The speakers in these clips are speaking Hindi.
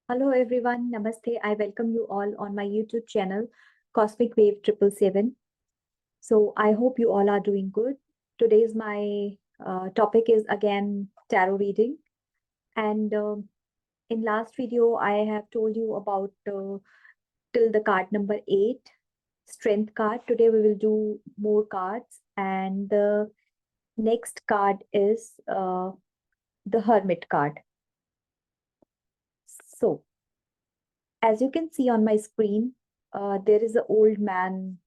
Hello everyone, Namaste. I welcome you all on my YouTube channel, Cosmic Wave 777. So I hope you all are doing good. Today's my topic is again tarot reading, and in last video I have told you about till the card number 8, Strength card. Today we will do more cards, and the next card is the Hermit card. So as you can see on my screen, there is an old man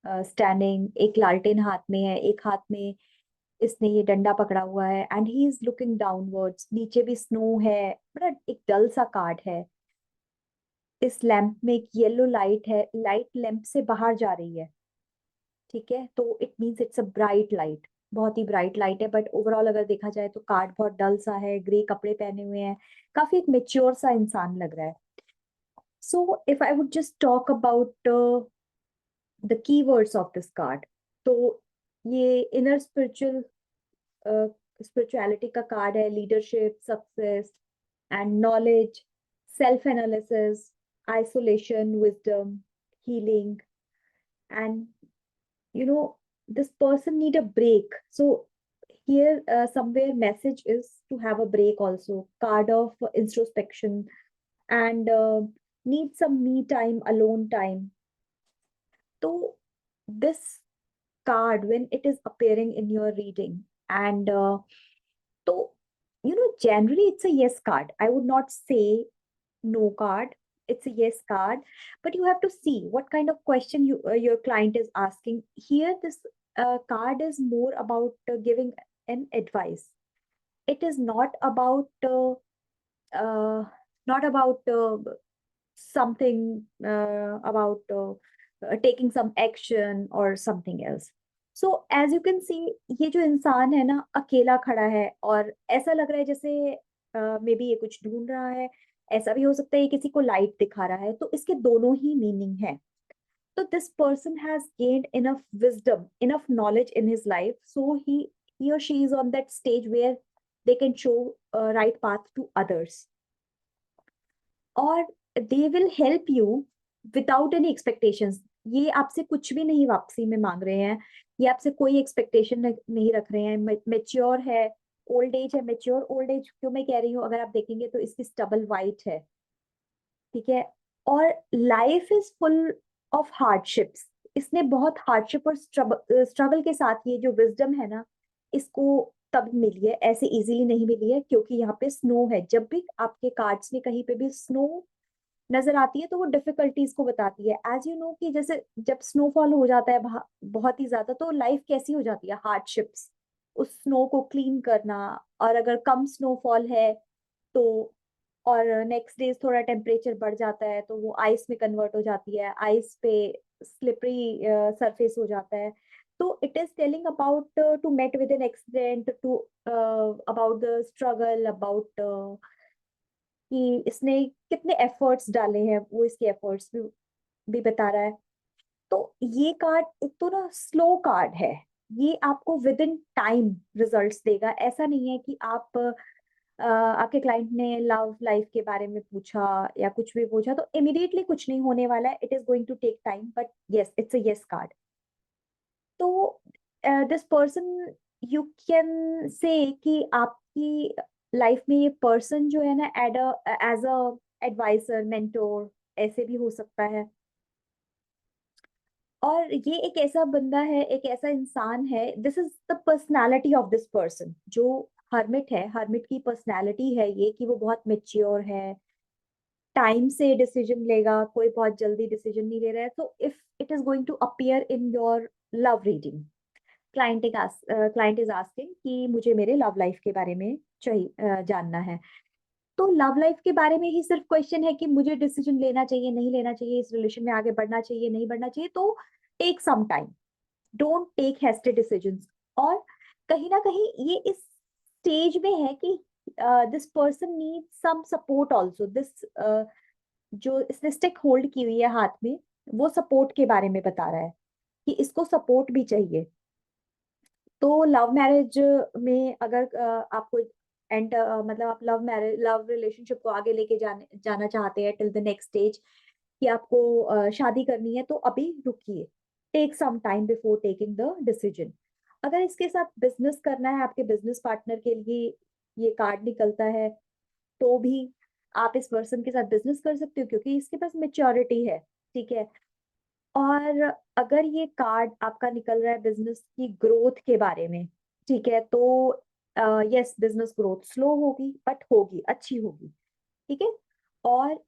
standing, एक लालटेन हाथ में है, एक हाथ में इसने ये डंडा पकड़ा हुआ है and he is looking downwards. नीचे भी स्नो है, बड़ा एक डल सा कार्ड है. इस लैंप में एक येलो लाइट है, लाइट लैंप से बाहर जा रही है. ठीक है, तो it means it's a bright light, बहुत ही ब्राइट लाइट है. बट ओवरऑल अगर देखा जाए तो कार्ड बहुत डल सा है, ग्रे कपड़े पहने हुए हैं, काफी एक मेच्योर सा इंसान लग रहा है. So if I would just talk about the keywords of this card, तो ये इनर स्पिरिचुअलिटी का कार्ड है. Leadership, success and knowledge, self analysis, isolation, wisdom, healing. And you know this person need a break. So here somewhere message is to have a break also. Card of introspection and need some me time, alone time. So this card, when it is appearing in your reading, and so generally it's a yes card. I would not say no card. It's a yes card, but you have to see what kind of question your client is asking. Here this card is more about giving an advice. It is not about uh, something about taking some action or something else. So as you can see, ये जो इंसान है ना, अकेला खड़ा है और ऐसा लग रहा है जैसे मे बी ये कुछ ढूंढ रहा है. ऐसा भी हो सकता है ये किसी को लाइट दिखा रहा है. तो इसके दोनों ही मीनिंग है. तो this person has gained enough wisdom, enough knowledge in his life, so he or she is on that stage where they can show right path to others, और they will help you without any expectations. ये आपसे कुछ भी नहीं वापसी में मांग रहे हैं, ये आपसे कोई एक्सपेक्टेशन नहीं रख रहे हैं. मेच्योर है, ओल्ड एज है. मेच्योर ओल्ड एज क्यों मैं कह रही हूँ, अगर आप देखेंगे तो इसकी स्टबल वाइट है. ठीक है, और life is full of hardships. इसने बहुत हार्डशिप और स्ट्रगल के साथ ये जो विजडम है ना, इसको तब मिली है. ऐसे इजीली नहीं मिली है, क्योंकि यहाँ पे स्नो है. जब भी आपके कार्ड्स में कहीं पे भी स्नो नजर आती है तो वो डिफिकल्टीज को बताती है. एज यू नो कि जैसे जब स्नोफॉल हो जाता है बहुत ही ज्यादा, तो लाइफ कैसी हो जाती है, हार्डशिप्स. उस स्नो को क्लीन करना, और अगर कम स्नोफॉल है तो, और नेक्स्ट डे थोड़ा टेम्परेचर बढ़ जाता है तो वो आइस में कन्वर्ट हो जाती है, आइस पे स्लिपरी सरफेस हो जाता है. तो it is telling about to met with an accident, to about the struggle, about कि इसने कितने एफर्ट्स डाले हैं, वो इसके एफर्ट्स भी बता रहा है. तो ये कार्ड एक तो ना स्लो कार्ड है. ये आपको विद इन टाइम रिजल्ट्स देगा. ऐसा नहीं है कि आप आपके क्लाइंट ने लव लाइफ के बारे में पूछा या कुछ भी पूछा तो इमिडिएटली कुछ नहीं होने वाला है. It is going to take time, but yes, it's a yes card. तो this person, you can say कि आपकी लाइफ में ये पर्सन जो है ना, एज अ एडवाइजर, मेंटोर, ऐसे भी हो सकता है. और ये एक ऐसा बंदा है, एक ऐसा इंसान है. This is the personality of this person. जो हर्मिट है, हर्मिट की पर्सनालिटी है ये कि वो बहुत मेच्योर है, टाइम से डिसीजन लेगा, कोई बहुत जल्दी डिसीजन नहीं ले रहा है. तो if it is going to appear in your love reading, client is asking कि मुझे मेरे लव लाइफ के बारे में चाहिए, जानना है. तो लव लाइफ के बारे में ही सिर्फ क्वेश्चन है कि मुझे डिसीजन लेना चाहिए, नहीं लेना चाहिए, इस रिलेशन में आगे बढ़ना चाहिए, नहीं बढ़ना चाहिए. तो take some time, don't take hasted decisions. और कहीं ना कहीं ये इस स्टेज में है कि this person need some support also. This जो इसने स्टिक होल्ड की हुई है हाथ में, वो सपोर्ट के बारे में बता रहा है कि इसको सपोर्ट भी चाहिए. तो लव मैरिज में अगर आपको एंड मतलब आप लव रिलेशनशिप को आगे लेके जाना चाहते हैं टिल द नेक्स्ट स्टेज, कि आपको शादी करनी है, तो अभी रुकिए, take some time before taking the decision. अगर इसके साथ बिजनेस करना है, आपके बिजनेस पार्टनर के लिए ये कार्ड निकलता है, तो भी आप इस पर्सन के साथ बिजनेस कर सकते हो क्योंकि इसके पास मेच्योरिटी है। ठीक है। और अगर ये कार्ड आपका निकल रहा है बिजनेस की ग्रोथ के बारे में, ठीक है, तो यस, बिजनेस ग्रोथ स्लो होगी बट होगी, अच्छी होगी। ठीक है। और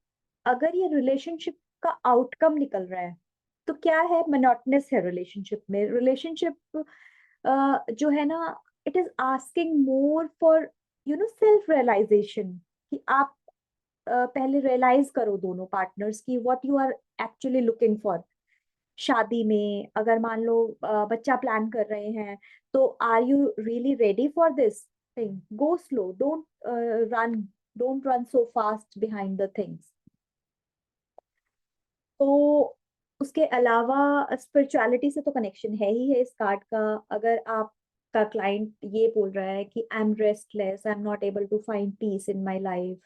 अगर ये रिलेशनशिप का आउटकम निकल रहा है, तो क्या है, मोनोटोनस है रिलेशनशिप में। रिलेशनशिप जो है ना, it is asking more for self realization, कि आप पहले रियलाइज करो दोनों पार्टनर्स की what you are actually looking for. शादी में अगर मान लो बच्चा प्लान कर रहे हैं, तो are you really ready for this thing? Go slow, run don't run so fast behind the things. तो उसके अलावा स्पिरिचुअलिटी से तो कनेक्शन है ही है इस कार्ड का। अगर आपका क्लाइंट ये बोल रहा है कि I am restless, I am not able to find peace in my life,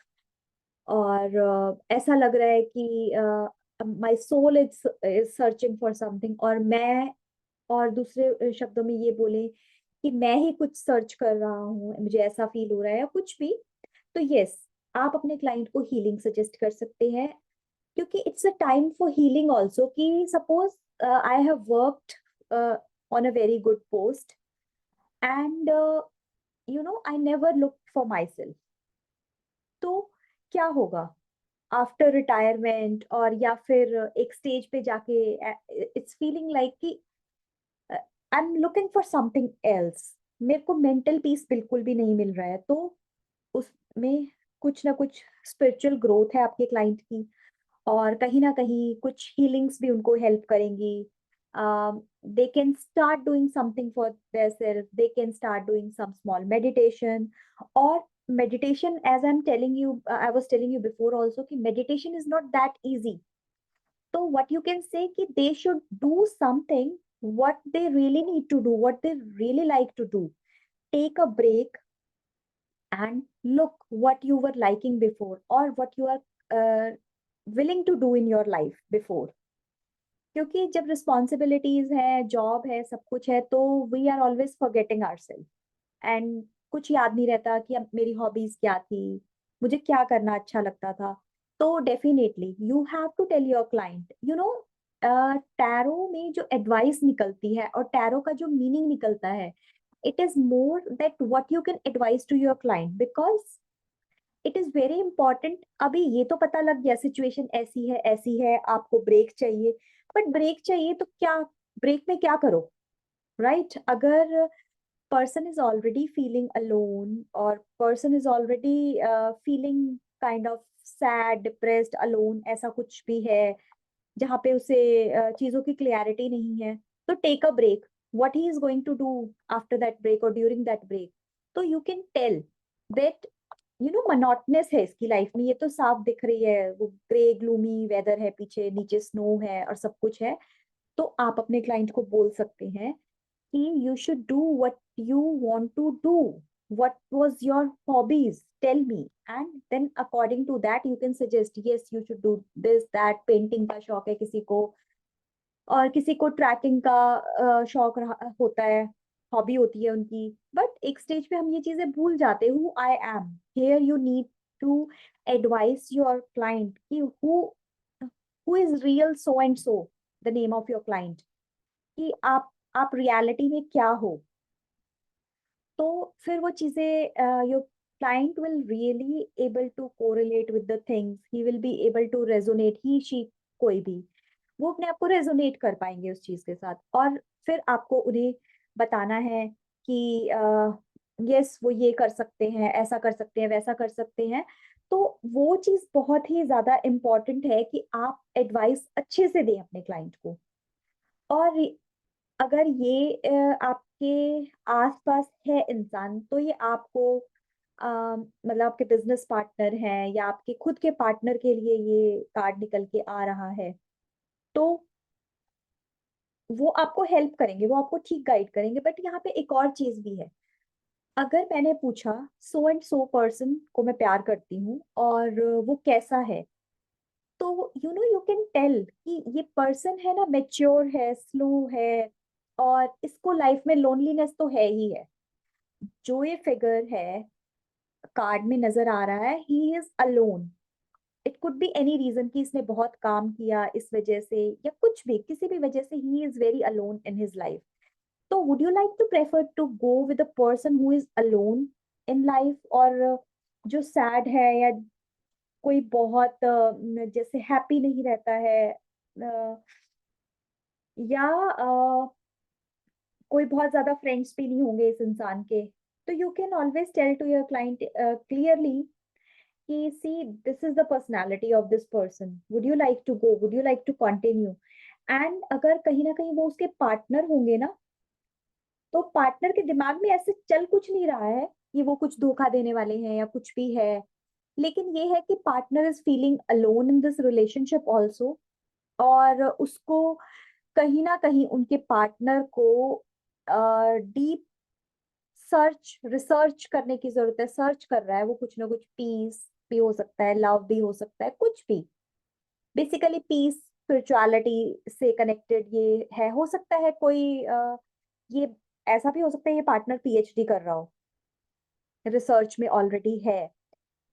और ऐसा लग रहा है कि my soul is searching for something, और दूसरे शब्दों में ये बोले कि मैं ही कुछ सर्च कर रहा हूँ, मुझे ऐसा फील हो रहा है या कुछ भी, तो यस, आप अपने क्लाइंट को हीलिंग सजेस्ट कर सकते हैं। क्योंकि it's a time for healing also, कि suppose I have worked on a very good post, and I never look for myself. तो क्या होगा आफ्टर रिटायरमेंट, और या फिर एक स्टेज पे जाके इट्स फीलिंग लाइक कि I am looking for something else, मेरे को मेंटल पीस बिल्कुल भी नहीं मिल रहा है। तो उसमें कुछ ना कुछ स्पिरिचुअल ग्रोथ है आपके क्लाइंट की, और कहीं ना कहीं कुछ हीलिंग्स भी उनको हेल्प करेंगी। They can start doing something for their self, they can start doing some small meditation. और meditation, as I am telling you, I was telling you before also, कि meditation is not that easy. तो व्हाट यू कैन से कि they should do something what they really need to do, what they really like to do. Take a break and look what you were liking before, or what you are willing to do in your life before. क्योंकि जब रिस्पॉन्सिबिलिटीज है, जॉब है, सब कुछ है, तो we are always forgetting ourself, and कुछ याद नहीं रहता कि अब मेरी हॉबीज क्या थी, मुझे क्या करना अच्छा लगता था। तो definitely you have to tell your client, tarot में जो एडवाइस निकलती है और टैरो का जो मीनिंग निकलता है, it is more that what you can advice to your client, because it is very important. अभी ये तो पता लग गया सिचुएशन ऐसी है, आपको ब्रेक चाहिए, बट ब्रेक चाहिए तो क्या, ब्रेक में क्या करो, राइट? अगर person is already feeling alone, or person is already feeling kind of sad, depressed, alone, ऐसा कुछ भी है जहाँ पे उसे चीजों की क्लियरिटी नहीं है, तो take a break. What he is going to do after that break और ड्यूरिंग दैट ब्रेक, तो you can tell that monotonous है इसकी लाइफ में, ये तो साफ दिख रही है, वो ग्रे ग्लूमी वेदर है, पीछे नीचे स्नो है और सब कुछ है। तो आप अपने क्लाइंट को बोल सकते हैं कि you should do what you want to do. What was your hobbies? Tell me. And then according to that, you can suggest, yes, you should do this, that. Painting का शौक है किसी को, और किसी को ट्रैकिंग का होता है, हॉबी होती है उनकी। बट एक स्टेज पे हम ये चीजें भूल जाते, who I am. Here you need to advice your client कि who is real so and so, the name of your client, कि आप रियलिटी में क्या हो। तो फिर वो चीजें, your client will really able to correlate with the things, he will be able to resonate, he she कोई भी, वो अपने आप को रेजोनेट कर पाएंगे उस चीज के साथ। और फिर आपको उन्हें बताना है कि यस, वो ये कर सकते हैं, ऐसा कर सकते हैं, वैसा कर सकते हैं। तो वो चीज बहुत ही ज्यादा इम्पोर्टेंट है कि आप एडवाइस अच्छे से दें अपने क्लाइंट को। और अगर ये आपके आसपास है इंसान, तो ये आपको मतलब आपके बिजनेस पार्टनर हैं या आपके खुद के पार्टनर के लिए ये कार्ड निकल के आ रहा है, तो वो आपको हेल्प करेंगे, वो आपको ठीक गाइड करेंगे। बट यहाँ पे एक और चीज भी है, अगर मैंने पूछा सो एंड सो पर्सन को मैं प्यार करती हूँ और वो कैसा है, तो यू कैन टेल कि ये पर्सन है ना, मेच्योर है, स्लो है, और इसको लाइफ में लोनलीनेस तो है ही है। जो ये फिगर है कार्ड में नजर आ रहा है, he is alone. It could be any reason कि इसने बहुत काम किया इस वजह से, या कुछ भी, किसी भी वजह से he is very alone in his life. तो would you like to prefer to go with a person who is alone in life, और जो सैड है, या कोई बहुत जैसे हैप्पी नहीं रहता है, या कोई बहुत ज्यादा फ्रेंड्स भी नहीं होंगे इस इंसान के, तो you can always tell to your client clearly कि see this is the personality of this person, would you like to go, would you like to continue. And अगर कहीं ना कहीं वो उसके पार्टनर होंगे ना, तो पार्टनर के दिमाग में ऐसे चल कुछ नहीं रहा है कि वो कुछ धोखा देने वाले हैं या कुछ भी है, लेकिन ये है कि partner is feeling alone in this relationship also, और उसको कहीं ना कहीं उनके पार्टनर को डीप सर्च रिसर्च करने की जरूरत है, सर्च कर रहा है वो कुछ ना कुछ, पीस भी हो सकता है, लव भी हो सकता है, कुछ भी। बेसिकली पीस, स्पिरिचुअलिटी से कनेक्टेड ये है, हो सकता है कोई ये ऐसा भी हो सकता है ये पार्टनर पीएचडी कर रहा हो, रिसर्च में ऑलरेडी है,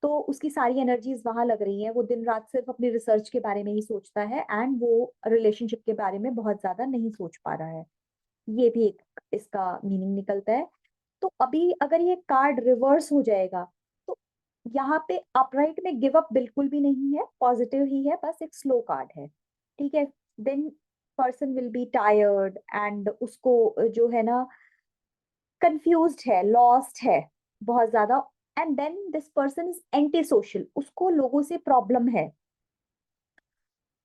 तो उसकी सारी एनर्जीज वहां लग रही हैं, वो दिन रात सिर्फ अपनी रिसर्च के बारे में ही सोचता है, एंड वो रिलेशनशिप के बारे में बहुत ज्यादा नहीं सोच पा रहा है। ये भी एक इसका मीनिंग निकलता है। तो अभी अगर ये कार्ड रिवर्स हो जाएगा, तो यहाँ पे अपराइट में गिव अप बिल्कुल भी नहीं है, पॉजिटिव ही है, बस एक स्लो कार्ड है। ठीक है। Then person will be tired, and उसको जो है ना, कंफ्यूज्ड है, लॉस्ट है बहुत ज्यादा। And then this person is anti social, उसको लोगों से प्रॉब्लम है,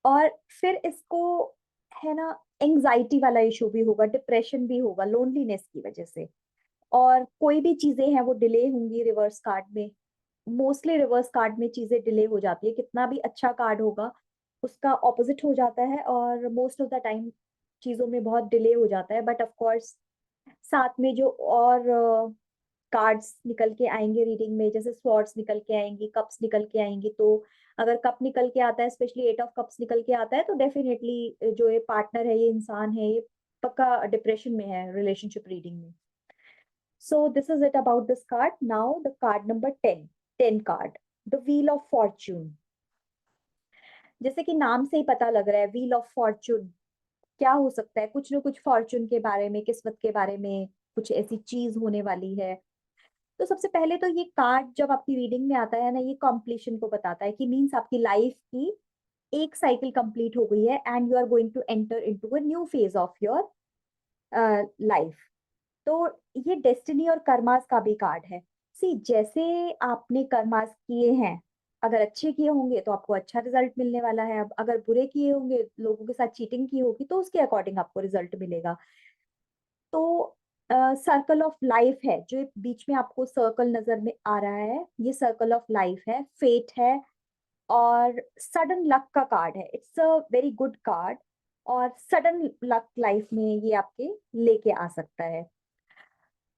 और फिर इसको है ना एंजाइटी वाला इशू भी होगा, डिप्रेशन भी होगा लोनलीनेस की वजह से, और कोई भी चीजें हैं वो डिले होंगी रिवर्स कार्ड में। मोस्टली रिवर्स कार्ड में चीजें डिले हो जाती है, कितना भी अच्छा कार्ड होगा उसका ऑपोजिट हो जाता है, और मोस्ट ऑफ द टाइम चीजों में बहुत डिले हो जाता है। बट ऑफ कोर्स साथ में जो और कार्ड्स निकल के आएंगे रीडिंग में, जैसे स्वॉर्ड्स निकल के आएंगी, कप्स निकल के आएंगी, तो अगर कप निकल के आता है, स्पेशली एट ऑफ कप्स निकल के आता है, तो डेफिनेटली जो ये पार्टनर है, ये इंसान है, ये पक्का डिप्रेशन में है रिलेशनशिप रीडिंग में। So this is it about this card. Now the card number 10, 10 card, the Wheel of Fortune. जैसे कि नाम से ही पता लग रहा है, व्हील ऑफ फॉर्चून क्या हो सकता है, कुछ ना कुछ फॉर्चून के बारे में, किस्मत के बारे में, कुछ ऐसी चीज होने वाली है। तो सबसे पहले तो ये कार्ड जब आपकी रीडिंग में आता है ना, ये कॉम्प्लीशन को बताता है, कि मीन्स आपकी लाइफ की एक साइकिल कंप्लीट हो गई है, and you are going to enter into a new phase of your life. तो ये डेस्टिनी और कर्मास का भी कार्ड है। सी जैसे आपने कर्मास किए हैं, अगर अच्छे किए होंगे तो आपको अच्छा रिजल्ट मिलने वाला है, अब अगर बुरे किए होंगे, लोगों के साथ चीटिंग की होगी, तो उसके अकॉर्डिंग आपको रिजल्ट मिलेगा। तो सर्कल ऑफ लाइफ है, जो ये बीच में आपको सर्कल नजर में आ रहा है, ये सर्कल ऑफ लाइफ है, फेट है, और सडन लक का कार्ड है। It's a very good card, और सडन लक लाइफ में ये आपके लेके आ सकता है।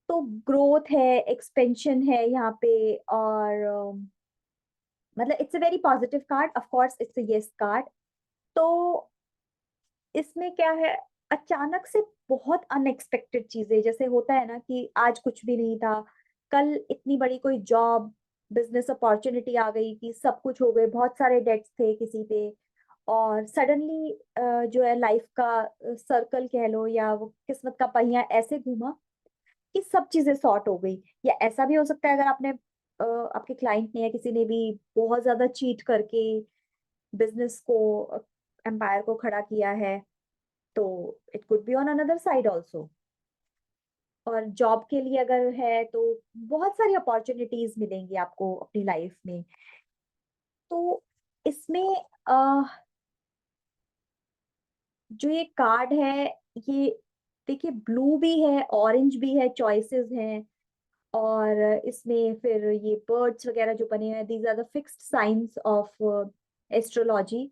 तो ग्रोथ है, एक्सपेंशन है यहाँ पे, और मतलब it's a very positive card, of course it's a yes card. तो इसमें क्या है, अचानक से बहुत अनएक्सपेक्टेड चीजें, जैसे होता है ना कि आज कुछ भी नहीं था, कल इतनी बड़ी कोई जॉब, बिजनेस अपॉर्चुनिटी आ गई कि सब कुछ हो गए, बहुत सारे डेट्स थे किसी पे, और सडनली जो है लाइफ का सर्कल कह लो, या वो किस्मत का पहिया ऐसे घूमा कि सब चीजें सॉर्ट हो गई। या ऐसा भी हो सकता है, अगर आपने आपके क्लाइंट ने या किसी ने भी बहुत ज्यादा चीट करके बिजनेस को, एम्पायर को खड़ा किया है, तो it could be on another side also. और जॉब के लिए अगर है, तो बहुत सारी अपॉर्चुनिटीज मिलेंगी आपको अपनी लाइफ में। तो इसमें जो ये कार्ड है, ये देखिए ब्लू भी है, ऑरेंज भी है, चॉइसेस हैं, और इसमें फिर ये बर्ड्स वगैरह जो बने हुए हैं, these are the fixed science of astrology,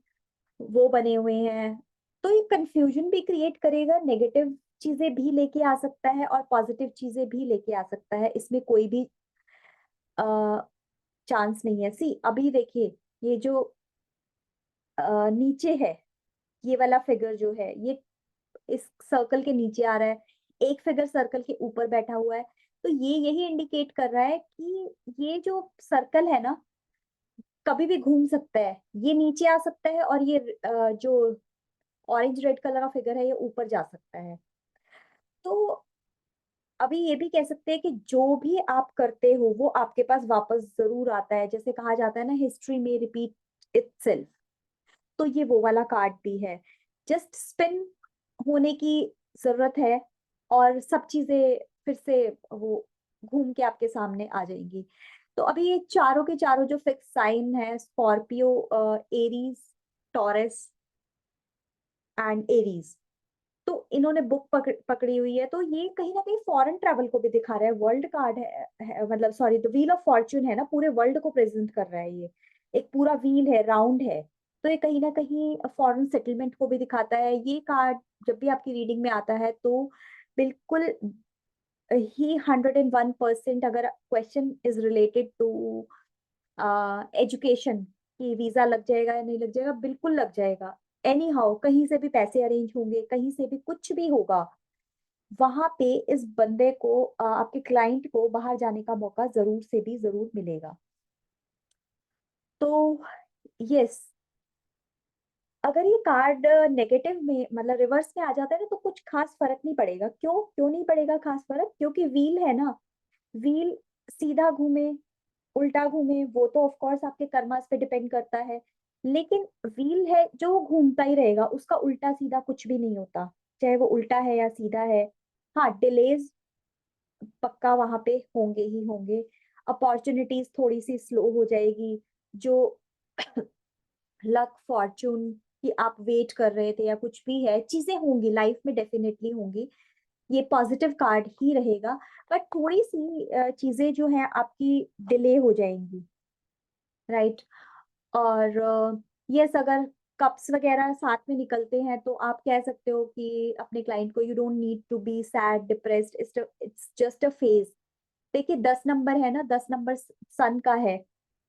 वो बने हुए हैं। तो ये कंफ्यूजन भी क्रिएट करेगा, नेगेटिव चीजें भी लेके आ सकता है और पॉजिटिव चीजें भी लेके आ सकता है, इसमें कोई भी चांस नहीं है। सी अभी देखिए, ये जो नीचे है, ये वाला फिगर जो है, ये इस सर्कल के नीचे आ रहा है, एक फिगर सर्कल के ऊपर बैठा हुआ है। तो ये यही इंडिकेट कर रहा है कि ये जो सर्कल है ना, कभी भी घूम सकता है, ये नीचे आ सकता है, और ये जो ऑरेंज रेड कलर का फिगर है, ये ऊपर जा सकता है। तो अभी ये भी कह सकते हैं कि जो भी आप करते हो वो आपके पास वापस जरूर आता है। जैसे कहा जाता है ना, हिस्ट्री में रिपीट इटसेल्फ। तो ये वो वाला कार्ड भी है। जस्ट स्पिन होने की जरूरत है, और सब चीजें फिर से वो घूम के आपके सामने आ जाएंगी। तो अभी ये चारों के चारों जो फिक्स साइन है, Scorpio, Aries, taurus and Aries, तो इन्होंने बुक पकड़ी हुई है। तो ये कहीं ना कहीं फॉरेन ट्रैवल को भी दिखा रहा है। वर्ल्ड कार्ड है मतलब sorry, the wheel of Fortune है ना, पूरे वर्ल्ड को प्रेजेंट कर रहा है ये। एक पूरा व्हील है, राउंड है। तो ये कहीं ना कहीं फॉरेन सेटलमेंट को भी दिखाता है। ये कार्ड जब भी आपकी रीडिंग में आता है तो बिल्कुल ही 101%, अगर question is related to education, कि वीजा लग जाएगा या नहीं लग जाएगा, बिल्कुल लग जाएगा। एनी हाउ, कहीं से भी पैसे अरेंज होंगे, कहीं से भी कुछ भी होगा, वहां पे इस बंदे को आपके क्लाइंट को बाहर जाने का मौका जरूर से भी जरूर मिलेगा। तो यस, अगर ये कार्ड नेगेटिव में मतलब रिवर्स में आ जाता है ना, तो कुछ खास फर्क नहीं पड़ेगा। क्यों क्यों नहीं पड़ेगा खास फर्क? क्योंकि व्हील है ना, व्हील सीधा घूमे उल्टा घूमे, वो तो ऑफ कोर्स आपके कर्मास पे डिपेंड करता है। लेकिन व्हील है जो घूमता ही रहेगा, उसका उल्टा सीधा कुछ भी नहीं होता, चाहे वो उल्टा है या सीधा है। हाँ, डिलेज पक्का वहां पे होंगे ही होंगे। अपॉर्चुनिटीज थोड़ी सी स्लो हो जाएगी। जो लक, फॉर्चून कि आप वेट कर रहे थे या कुछ भी है, चीजें होंगी लाइफ में, डेफिनेटली होंगी। ये पॉजिटिव कार्ड ही रहेगा। बट थोड़ी सी चीजें जो है आपकी डिले हो जाएंगी, राइट। और यस, अगर कप्स वगैरह साथ में निकलते हैं तो आप कह सकते हो कि अपने क्लाइंट को, you don't need to be sad depressed, it's just a phase. देखिए 10 नंबर है ना, 10 नंबर सन का है,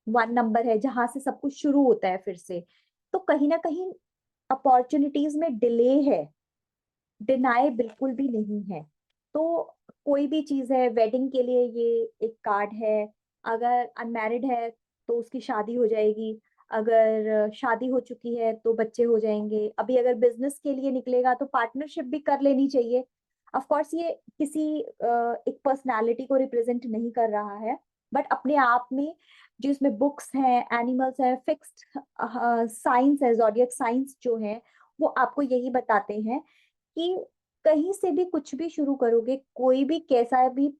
1 नंबर है जहां से सब कुछ शुरू होता है फिर से। तो कहीं ना कहीं अपॉर्चुनिटीज में डिले है, डिनाई बिल्कुल भी नहीं है। तो कोई भी चीज है, वेडिंग के लिए ये एक कार्ड है। अगर अनमैरिड है तो उसकी शादी हो जाएगी, अगर शादी हो चुकी है तो बच्चे हो जाएंगे। अभी अगर बिजनेस के लिए निकलेगा तो पार्टनरशिप भी कर लेनी चाहिए। ऑफ कोर्स ये किसी एक पर्सनालिटी को रिप्रेजेंट नहीं कर रहा है, बट अपने आप में जो इसमें बुक्स हैं, एनिमल्स हैं, फिक्स्ड साइंस है, ज़ोडिएक साइंस जो है, वो आपको यही बताते हैं कि कहीं से भी कुछ भी शुरू करोगे, कोई भी कैसा भी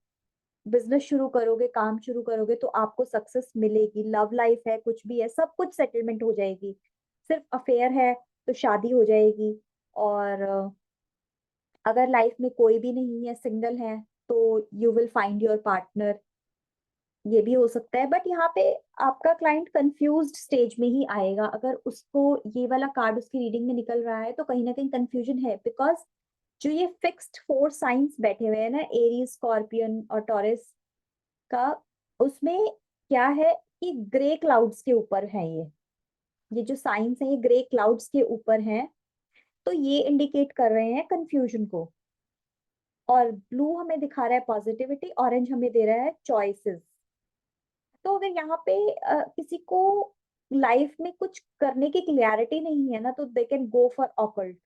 बिजनेस शुरू करोगे, काम शुरू करोगे, तो आपको सक्सेस मिलेगी। लव लाइफ है, कुछ भी है, सब कुछ सेटलमेंट हो जाएगी। सिर्फ अफेयर है तो शादी हो जाएगी। और अगर लाइफ में कोई भी नहीं है, सिंगल है, तो you will find your partner, ये भी हो सकता है। बट यहाँ पे आपका क्लाइंट कंफ्यूज्ड स्टेज में ही आएगा। अगर उसको ये वाला कार्ड उसकी रीडिंग में निकल रहा है तो कहीं ना कहीं कंफ्यूजन है, बिकॉज जो ये फिक्स्ड 4 साइंस बैठे हुए हैं ना, एरीज, स्कॉर्पियन और टॉरस का, उसमें क्या है कि ग्रे क्लाउड्स के ऊपर है ये जो साइंस है, ये ग्रे क्लाउड्स के ऊपर हैं। तो ये इंडिकेट कर रहे हैं कंफ्यूजन को। और ब्लू हमें दिखा रहा है पॉजिटिविटी, ऑरेंज हमें दे रहा है चॉइसेस। तो अगर यहाँ पे किसी को लाइफ में कुछ करने की क्लियरिटी नहीं है ना, तो they can go for occult.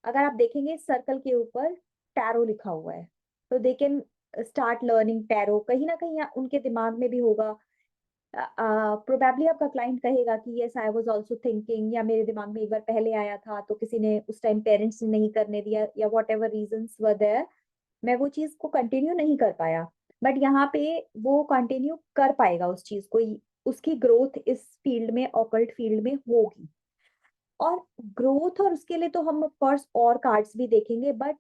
अगर आप देखेंगे सर्कल के ऊपर टैरो लिखा हुआ है, तो दे कैन स्टार्ट लर्निंग टैरो। कहीं ना कहीं उनके दिमाग में भी होगा, प्रोबेबली आपका क्लाइंट कहेगा कि yes, I was also thinking, या मेरे दिमाग में एक बार पहले आया था तो किसी ने उस टाइम, पेरेंट्स ने नहीं करने दिया, या whatever reason were there, मैं वो चीज को कंटिन्यू नहीं कर पाया। बट यहाँ पे वो कंटिन्यू कर पाएगा उस चीज को। उसकी ग्रोथ इस फील्ड में, ऑकल्ट फील्ड में होगी। और ग्रोथ, और उसके लिए तो हम ऑफ कोर्स और कार्ड्स भी देखेंगे। बट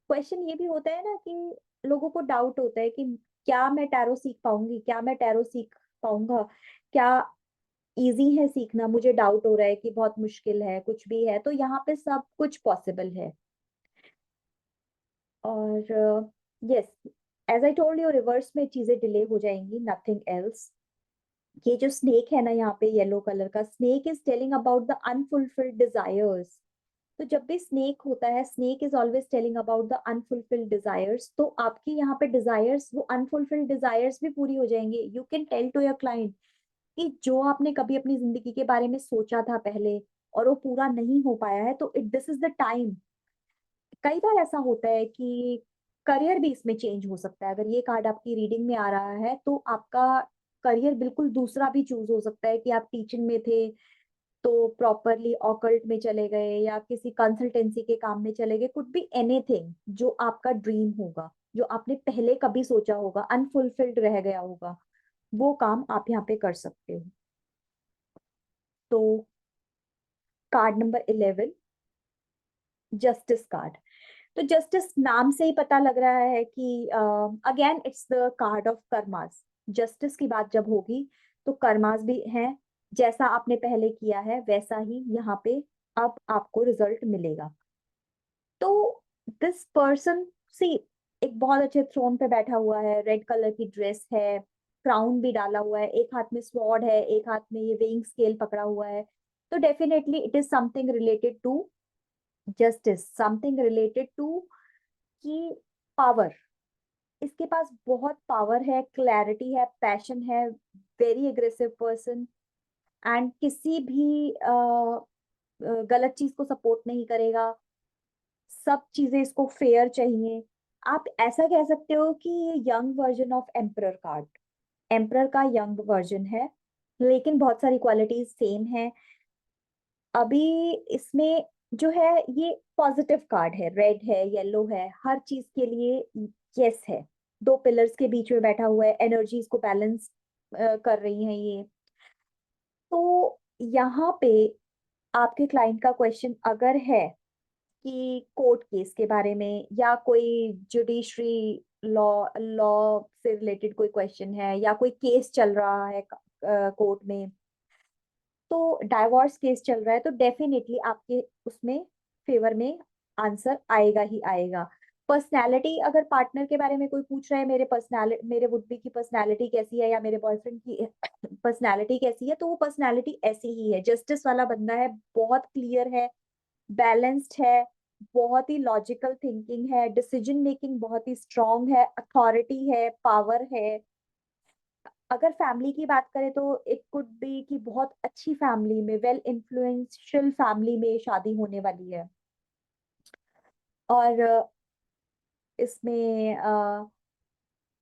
क्वेश्चन ये भी होता है ना कि लोगों को डाउट होता है कि क्या मैं टैरो सीख पाऊंगी, क्या मैं टैरो सीख पाऊंगा, क्या इजी है सीखना, मुझे डाउट हो रहा है कि बहुत मुश्किल है, कुछ भी है। तो यहाँ पे सब कुछ पॉसिबल है। और yes, as I told you, reverse में चीजें डिले हो जाएंगी, नथिंग एल्स। ये जो स्नेक है ना, यहाँ पे येलो कलर का snake is telling about the unfulfilled desires. तो जब भी स्नेक होता है, snake is always telling about the unfulfilled desires. तो आपके यहाँ पे डिजायर्स, वो अनफुलफिल्ड डिजायर्स भी पूरी हो जाएंगे। You can tell to your client कि जो आपने कभी अपनी जिंदगी के बारे में सोचा था पहले और वो पूरा नहीं हो पाया है, तो it this is the time. कई बार ऐसा होता है कि करियर भी इसमें चेंज हो सकता है। अगर ये कार्ड आपकी रीडिंग में आ रहा है तो आपका करियर बिल्कुल दूसरा भी चूज हो सकता है, कि आप टीचिंग में थे तो प्रॉपरली ऑकल्ट में चले गए, या किसी कंसल्टेंसी के काम में चले गए। कुड बी एनीथिंग जो आपका ड्रीम होगा, जो आपने पहले कभी सोचा होगा, अनफुलफिल्ड रह गया होगा, वो काम आप यहाँ पे कर सकते हो। तो कार्ड नंबर 11, जस्टिस कार्ड। तो जस्टिस नाम से ही पता लग रहा है कि again it's the card of karmas. Justice की बात जब होगी तो कर्मास भी है। जैसा आपने पहले किया है वैसा ही यहाँ पे अब आपको रिजल्ट मिलेगा। तो दिस पर्सन, सी, एक बहुत अच्छे थ्रोन पे बैठा हुआ है, रेड कलर की ड्रेस है, क्राउन भी डाला हुआ है, एक हाथ में स्वॉर्ड है, एक हाथ में ये वेइंग स्केल पकड़ा हुआ है। तो definitely it is something related to justice, something related to कि पावर। इसके पास बहुत पावर है, क्लैरिटी है, पैशन है, वेरी एग्रेसिव पर्सन। एंड किसी भी गलत चीज को सपोर्ट नहीं करेगा। सब चीजें इसको फेयर चाहिए। आप ऐसा कह सकते हो कि ये young version of emperor card, emperor का यंग वर्जन है, लेकिन बहुत सारी क्वालिटीज सेम है। अभी इसमें जो है, ये पॉजिटिव कार्ड है, रेड है, येलो है, हर चीज के लिए यस है। दो पिलर्स के बीच में बैठा हुआ है, एनर्जीज को बैलेंस कर रही है ये। तो यहाँ पे आपके क्लाइंट का क्वेश्चन अगर है कि कोर्ट केस के बारे में, या कोई जुडिशरी लॉ लॉ से रिलेटेड कोई क्वेश्चन है, या कोई केस चल रहा है कोर्ट में, तो डाइवोर्स केस चल रहा है, तो डेफिनेटली आपके उसमें फेवर में आंसर आएगा ही आएगा। पर्सनैलिटी, अगर पार्टनर के बारे में कोई पूछ रहा है, मेरे पर्सनैलिटी, मेरे वुड बी की पर्सनैलिटी कैसी है, या मेरे बॉयफ्रेंड की पर्सनैलिटी कैसी है, तो वो पर्सनैलिटी ऐसी ही है। जस्टिस वाला बंदा है, बहुत क्लियर है, बैलेंस्ड है, बहुत ही लॉजिकल थिंकिंग है, डिसीजन मेकिंग बहुत ही स्ट्रांग है, अथॉरिटी है, पावर है। अगर फैमिली की बात करें तो इट कुड बी कि बहुत अच्छी फैमिली में, वेल इन्फ्लुएंशियल फैमिली में शादी होने वाली है। और इसमें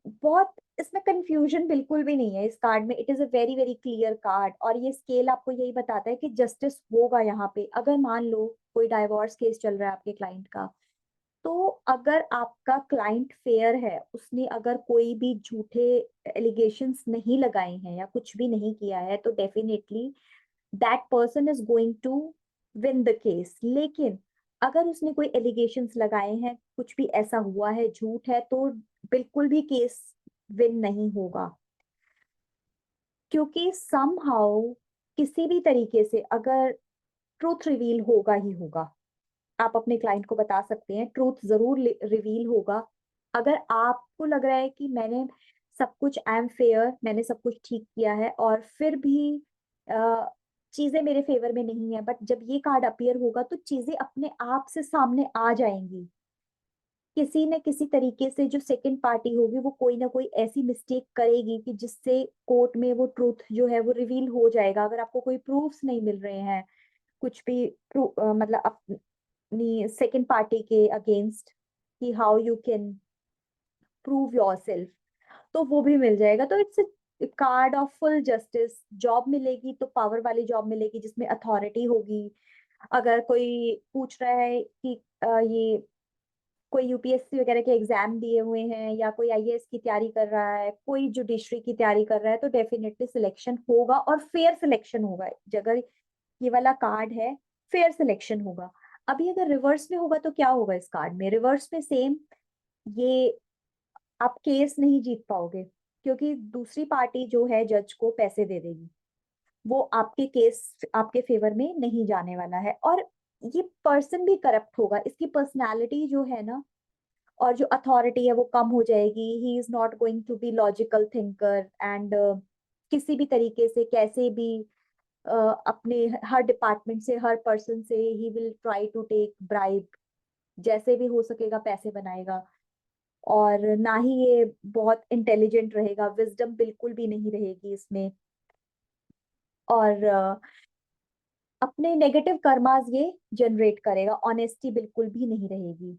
बहुत, इसमें कंफ्यूजन बिल्कुल भी नहीं है इस कार्ड में। It is a very very clear card, और ये स्केल आपको यही बताता है कि जस्टिस होगा यहाँ पे। अगर मान लो कोई डाइवोर्स केस चल रहा है आपके क्लाइंट का, तो अगर आपका क्लाइंट फेयर है, उसने अगर कोई भी झूठे एलिगेशंस नहीं लगाए हैं या कुछ भी नहीं किया है, तो definitely that person is going to win the case. लेकिन अगर उसने कोई एलिगेशंस लगाए हैं, कुछ भी ऐसा हुआ है, झूठ है, तो बिल्कुल भी केस विन नहीं होगा। क्योंकि समहाउ किसी भी तरीके से अगर ट्रूथ रिवील होगा ही होगा, आप अपने क्लाइंट को बता सकते हैं ट्रूथ जरूर रिवील होगा। अगर आपको लग रहा है कि मैंने सब कुछ, आई एम फेयर, मैंने सब कुछ ठीक किया है, और फिर भी चीजें मेरे फेवर में नहीं है, बट जब ये कार्ड अपीयर होगा तो चीजें अपने आप से सामने आ जाएंगी। किसी न किसी तरीके से जो सेकंड पार्टी होगी, वो कोई ना कोई ऐसी मिस्टेक करेगी कि जिससे कोर्ट में वो ट्रूथ जो है वो रिवील हो जाएगा। अगर आपको कोई प्रूफ्स नहीं मिल रहे हैं, कुछ भी मतलब अपनी सेकंड पार्टी के अगेंस्ट, कि how you can prove yourself, तो वो भी मिल जाएगा। तो its card of full justice. Job मिलेगी तो पावर वाली जॉब मिलेगी, जिसमें अथॉरिटी होगी। अगर कोई पूछ रहा है कि ये कोई यूपीएससी वगैरह के एग्जाम दिए हुए हैं, या कोई आईएएस की तैयारी कर रहा है, कोई जुडिशरी की तैयारी कर रहा है, तो डेफिनेटली सिलेक्शन होगा, और फेयर सिलेक्शन होगा। अगर ये वाला कार्ड है, फेयर सिलेक्शन होगा। अभी अगर रिवर्स में होगा तो क्या होगा इस कार्ड में? रिवर्स में सेम, ये आप केस नहीं जीत पाओगे, क्योंकि दूसरी पार्टी जो है जज को पैसे दे देगी। वो आपके केस आपके फेवर में नहीं जाने वाला है। और ये पर्सन भी करप्ट होगा, इसकी पर्सनालिटी जो है ना, और जो अथॉरिटी है वो कम हो जाएगी। He is not going to be logical thinker and किसी भी तरीके से कैसे भी अपने हर डिपार्टमेंट से हर पर्सन से he will try to take bribe, जैसे भी हो सकेगा पैसे बनाएगा। और ना ही ये बहुत इंटेलिजेंट रहेगा, विजडम बिल्कुल भी नहीं रहेगी इसमें। और अपने नेगेटिव कर्मास ये जनरेट करेगा, ऑनेस्टी बिल्कुल भी नहीं रहेगी।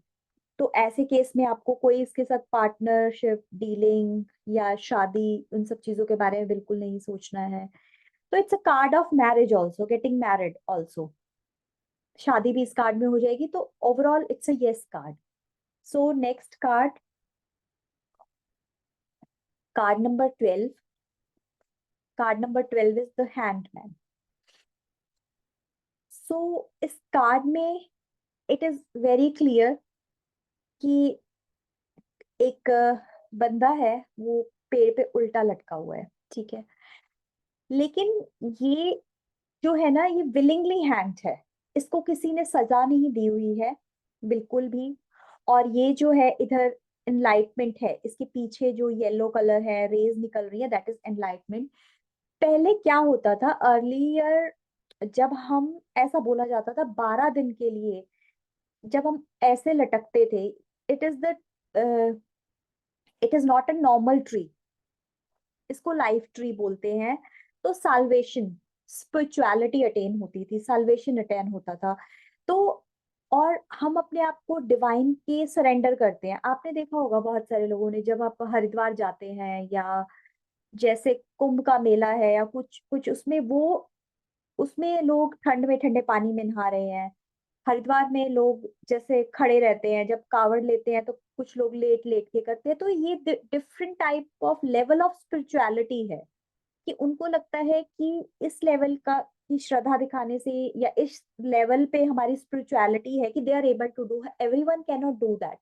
तो ऐसे केस में आपको कोई इसके साथ पार्टनरशिप डीलिंग या शादी उन सब चीजों के बारे में बिल्कुल नहीं सोचना है। तो it's a card of marriage also, getting married also, शादी भी इस कार्ड में हो जाएगी। तो overall it's a yes card. So next card, card number 12। Card number 12 is the hangman. So इस कार्ड में इट इज वेरी क्लियर कि एक बंदा है, वो पेड़ पे उल्टा लटका हुआ है, ठीक है। लेकिन ये जो है ना, ये विलिंगली हैंग्ड है, इसको किसी ने सजा नहीं दी हुई है बिल्कुल भी। और ये जो है इधर एनलाइटमेंट है, इसके पीछे जो येलो कलर है, रेज निकल रही है, दैट इज एनलाइटमेंट। पहले क्या होता था अर्लियर, जब हम ऐसा बोला जाता था 12 दिन के लिए जब हम ऐसे लटकते थे, it is the it is not a normal tree, इसको लाइफ ट्री बोलते हैं। तो साल्वेशन, स्पिरिचुअलिटी अटेन होती थी, साल्वेशन अटेन होता था। तो और हम अपने आप को डिवाइन के सरेंडर करते हैं। आपने देखा होगा बहुत सारे लोगों ने, जब आप हरिद्वार जाते हैं या जैसे कुंभ का मेला है या कुछ कुछ, उसमें वो उसमें लोग ठंड में ठंडे पानी में नहा रहे हैं। हरिद्वार में लोग जैसे खड़े रहते हैं, जब कावड़ लेते हैं तो कुछ लोग लेट लेट के करते हैं। तो ये different type of level of spirituality है कि उनको लगता है कि इस लेवल का की श्रद्धा दिखाने से या इस लेवल पे हमारी स्पिरिचुअलिटी है कि they are able to do, everyone can not do that.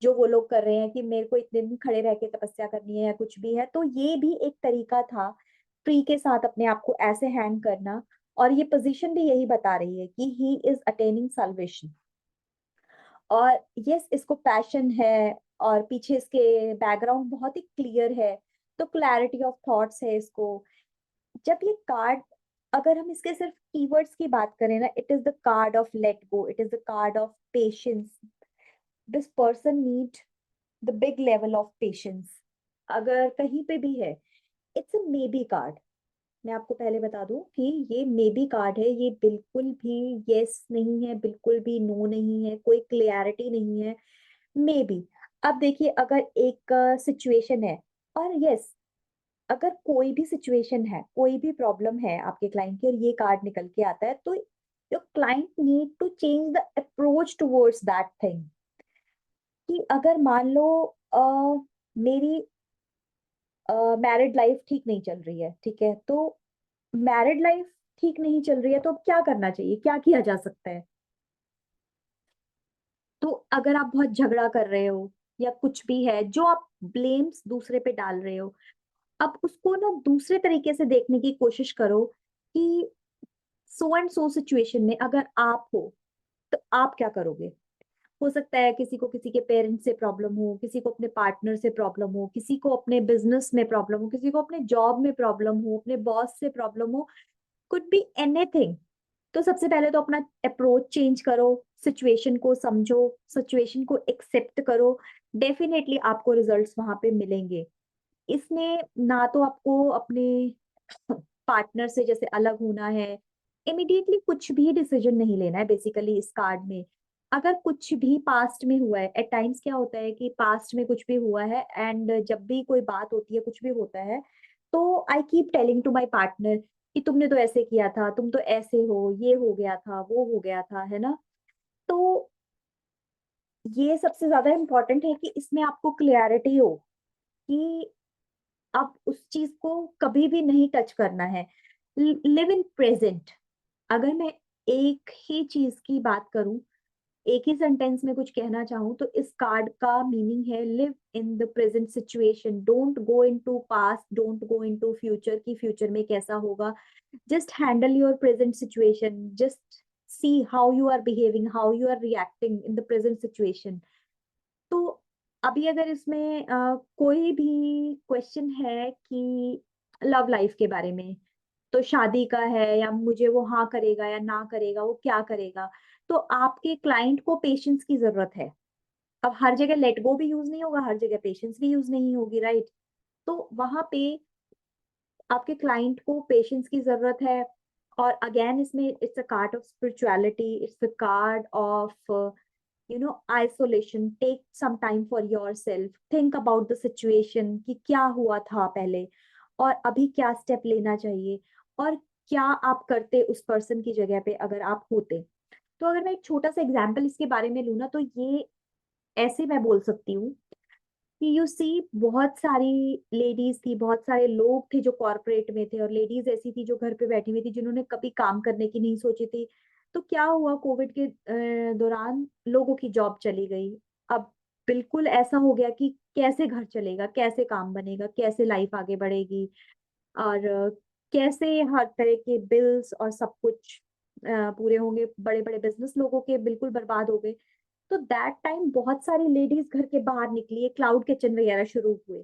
जो वो लोग कर रहे हैं कि मेरे को इतने दिन खड़े रह के तपस्या करनी है या कुछ भी है, तो ये भी एक तरीका था ट्री के साथ अपने आप को ऐसे हैंग करना। और ये पोजीशन भी यही बता रही है कि ही इज अटेनिंग साल्वेशन। और यस, इसको पैशन है और पीछे इसके बैकग्राउंड बहुत ही क्लियर है, तो क्लैरिटी ऑफ थॉट्स है इसको। जब ये कार्ड, अगर हम इसके सिर्फ कीवर्ड्स की बात करें ना, it is the card of let go, it is the card of patience. This person need the big level of patience. अगर कहीं पे भी है, it's a may be card. मैं आपको पहले बता दूं कि ये मे बी कार्ड है, ये बिल्कुल भी यस नहीं है, बिल्कुल भी नो नहीं है, कोई क्लियरिटी नहीं है, मे बी। अब देखिए, अगर एक सिचुएशन है, और यस, अगर कोई भी सिचुएशन है, कोई भी प्रॉब्लम है आपके क्लाइंट की और ये कार्ड निकल के आता है, तो your client need to change the approach towards that thing. कि अगर मान लो मेरी मैरिड लाइफ ठीक नहीं चल रही है, ठीक है, तो मैरिड लाइफ ठीक नहीं चल रही है तो अब क्या करना चाहिए, क्या किया जा सकता है। तो अगर आप बहुत झगड़ा कर रहे हो या कुछ भी है जो आप ब्लेम्स दूसरे पे डाल रहे हो, अब उसको ना दूसरे तरीके से देखने की कोशिश करो कि सो एंड सो सिचुएशन में अगर आप हो तो आप क्या करोगे। हो सकता है किसी को किसी के पेरेंट्स से प्रॉब्लम हो, किसी को अपने पार्टनर से प्रॉब्लम हो, किसी को अपने बिजनेस में प्रॉब्लम हो, किसी को अपने जॉब में प्रॉब्लम हो, अपने बॉस से प्रॉब्लम हो, कुड बी एनीथिंग। तो सबसे पहले तो अपना अप्रोच चेंज करो, सिचुएशन को समझो, सिचुएशन को एक्सेप्ट करो। डेफिनेटली आपको रिजल्ट्स वहां पे मिलेंगे। इसमें ना तो आपको अपने पार्टनर से जैसे अलग होना है, इमिडिएटली कुछ भी डिसीजन नहीं लेना है बेसिकली इस कार्ड में। अगर कुछ भी पास्ट में हुआ है, एट टाइम्स क्या होता है कि पास्ट में कुछ भी हुआ है एंड जब भी कोई बात होती है, कुछ भी होता है, तो I keep telling to my partner कि तुमने तो ऐसे किया था, तुम तो ऐसे हो, ये हो गया था, वो हो गया था, है ना। तो ये सबसे ज्यादा इम्पोर्टेंट है कि इसमें आपको क्लियरिटी हो कि अब उस चीज को कभी भी नहीं टच करना है। Live in present. अगर मैं एक ही चीज की बात करूं, एक ही सेंटेंस में कुछ कहना चाहूँ, तो इस कार्ड का मीनिंग है live in the present situation, don't go into past, don't go into future की फ्यूचर में कैसा होगा। Just handle your present situation, just see how you are behaving, how you are reacting in the present situation. तो अभी अगर इसमें कोई भी क्वेश्चन है कि लव लाइफ के बारे में, तो शादी का है या मुझे वो हाँ करेगा या ना करेगा, वो क्या करेगा, तो आपके क्लाइंट को पेशेंस की जरूरत है। अब हर जगह लेट गो भी यूज नहीं होगा, हर जगह पेशेंस भी यूज नहीं होगी, राइट? तो वहां पे आपके क्लाइंट को पेशेंस की जरूरत है। और अगेन इसमें it's a card of spirituality, it's a card of isolation. Take some time for yourself, think about the situation कि क्या हुआ था पहले और अभी क्या स्टेप लेना चाहिए, और क्या आप करते उस पर्सन की जगह पे अगर आप होते। तो अगर मैं एक छोटा सा एग्जांपल इसके बारे में लूँ ना, तो ये ऐसे मैं बोल सकती हूँ कि यू सी, बहुत सारी लेडीज थी, बहुत सारे लोग थे जो कॉर्पोरेट में थे, और लेडीज ऐसी थी जो घर पे बैठी हुई थी, जिन्होंने कभी काम करने की नहीं सोची थी। तो क्या हुआ, कोविड के दौरान लोगों की जॉब चली गई। अब बिल्कुल ऐसा हो गया कि कैसे घर चलेगा, कैसे काम बनेगा, कैसे लाइफ आगे बढ़ेगी, और कैसे हर तरह के बिल्स और सब कुछ पूरे होंगे। बड़े बड़े बिजनेस लोगों के बिल्कुल बर्बाद हो गए। तो दैट टाइम बहुत सारी लेडीज घर के बाहर निकली, क्लाउड किचन वगैरह शुरू हुए।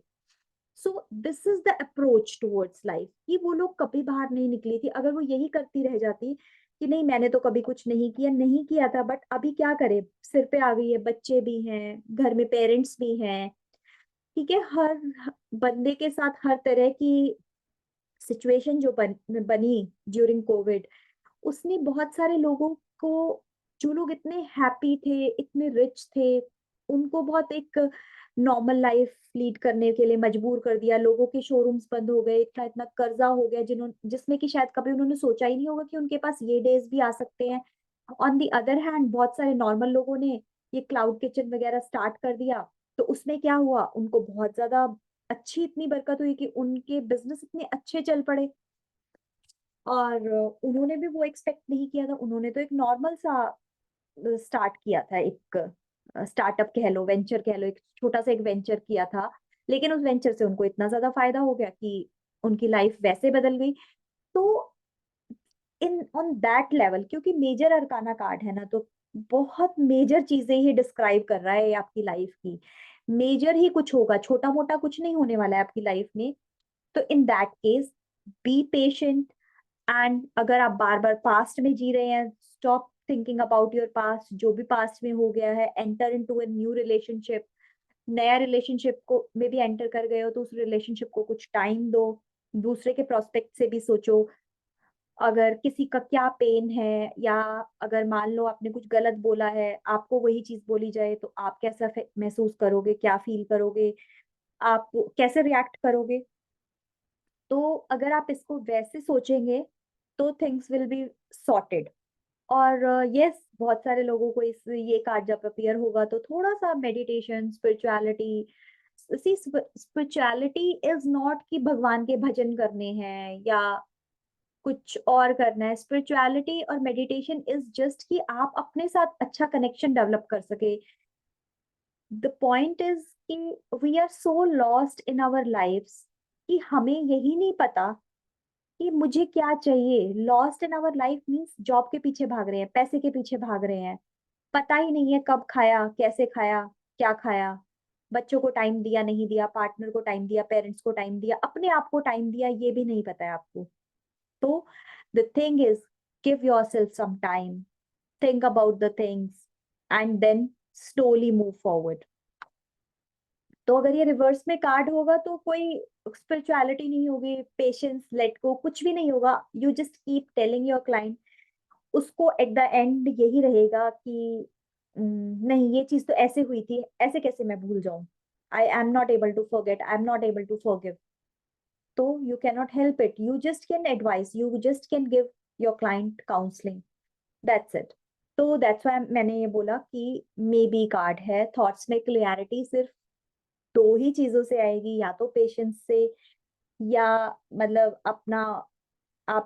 सो this is the approach towards life, कि वो लोग कभी बाहर नहीं निकली थी। अगर वो यही करती रह जाती कि नहीं मैंने तो कभी कुछ नहीं किया था, बट अभी क्या करे, सिर पे आ गई है, बच्चे भी हैं घर में, पेरेंट्स भी हैं, ठीक है, हर बंदे के साथ हर तरह की सिचुएशन जो बनी ड्यूरिंग कोविड, उसने बहुत सारे लोगों को, जो लोग इतने हैप्पी थे, इतने रिच थे, उनको बहुत एक नॉर्मल लाइफ लीड करने के लिए मजबूर कर दिया। लोगों के शोरूम्स बंद हो गए, इतना इतना कर्जा हो गया जिसमें कि शायद कभी उन्होंने सोचा ही नहीं होगा कि उनके पास ये डेज भी आ सकते हैं। ऑन दी अदर हैंड बहुत सारे नॉर्मल लोगों ने ये क्लाउड किचन वगैरह स्टार्ट कर दिया। तो उसमें क्या हुआ, उनको बहुत ज्यादा अच्छी इतनी बरकत हुई कि उनके बिजनेस इतने अच्छे चल पड़े। और उन्होंने भी वो एक्सपेक्ट नहीं किया था, उन्होंने तो एक नॉर्मल सा स्टार्ट किया था, एक स्टार्टअप कह लो, वेंचर कह लो, एक छोटा सा एक वेंचर किया था। लेकिन उस वेंचर से उनको इतना ज्यादा फायदा हो गया कि उनकी लाइफ वैसे बदल गई। तो इन ऑन दैट लेवल, क्योंकि मेजर अरकाना कार्ड है ना, तो बहुत मेजर चीजें ही डिस्क्राइब कर रहा है आपकी लाइफ की। मेजर ही कुछ होगा, छोटा मोटा कुछ नहीं होने वाला है आपकी लाइफ में। तो in that case, be patient. And अगर आप बार बार पास्ट में जी रहे हैं, stop thinking about your past. जो भी पास्ट में हो गया है, enter into a new relationship. नया रिलेशनशिप को में भी एंटर कर गए हो, तो उस रिलेशनशिप को कुछ टाइम दो। दूसरे के प्रोस्पेक्ट से भी सोचो, अगर किसी का क्या पेन है, या अगर मान लो आपने कुछ गलत बोला है, आपको वही चीज बोली जाए, तो आप कैसा महसूस करोगे, क्या फील करोगे, आप कैसे रिएक्ट करोगे। तो अगर आप इसको वैसे सोचेंगे, तो थिंग्स विल बी सॉर्टेड। और यस, बहुत सारे लोगों को इस ये कार्ड जब अपियर होगा, तो थोड़ा सा meditation, spirituality. See, spirituality is not कि भगवान के भजन करने हैं या कुछ और करना है। स्पिरिचुअलिटी और मेडिटेशन इज जस्ट कि आप अपने साथ अच्छा कनेक्शन डेवलप कर सके। द पॉइंट इज कि we are so lost in our lifes कि हमें यही नहीं पता कि मुझे क्या चाहिए। Lost in our life means job के पीछे भाग रहे हैं, पैसे के पीछे भाग रहे हैं, पता ही नहीं है कब खाया, कैसे खाया, क्या खाया, बच्चों को टाइम दिया नहीं दिया, पार्टनर को टाइम दिया, पेरेंट्स को टाइम दिया, अपने आप को टाइम दिया, ये भी नहीं पता है आपको। तो the thing is, give yourself some time, think about the things, and then slowly move forward. तो अगर ये रिवर्स में कार्ड होगा, तो कोई स्पिरिचुअलिटी नहीं होगी, पेशेंस, लेट गो, कुछ भी नहीं होगा। You just keep telling your client, उसको एट द एंड यही रहेगा कि नहीं ये चीज तो ऐसे हुई थी, ऐसे कैसे मैं भूल जाऊं, I am not able to forget, I am not able to forgive. तो you can not help it, you just can advice, you just can give your client counselling, that's it. तो दैट्स व्हाई मैंने ये बोला कि मे बी कार्ड है। थॉट्स में क्लियरिटी सिर्फ दो ही चीजों से आएगी, या तो पेशेंस से, या मतलब अपना,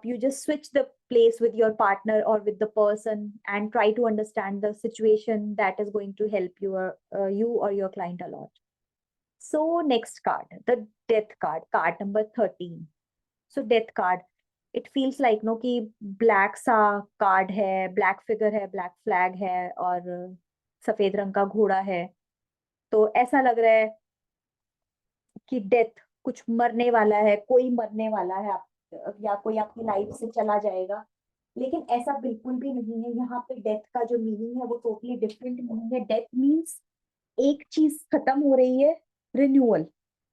you just switch the place with your partner or with the person and try to understand the situation. That is going to help you or your client a lot. So next card, the death card, card number 13. So death card, it feels like no कि black सा card है, black figure है, black flag है, और सफेद रंग का घोड़ा है। तो ऐसा लग रहा है कि डेथ, कुछ मरने वाला है, कोई मरने वाला है आप, या कोई आपकी लाइफ से चला जाएगा। लेकिन ऐसा बिल्कुल भी नहीं है। यहाँ पे डेथ का जो मीनिंग है वो टोटली डिफरेंट मीनिंग है। डेथ मीन्स एक चीज खत्म हो रही है, रिन्यूअल,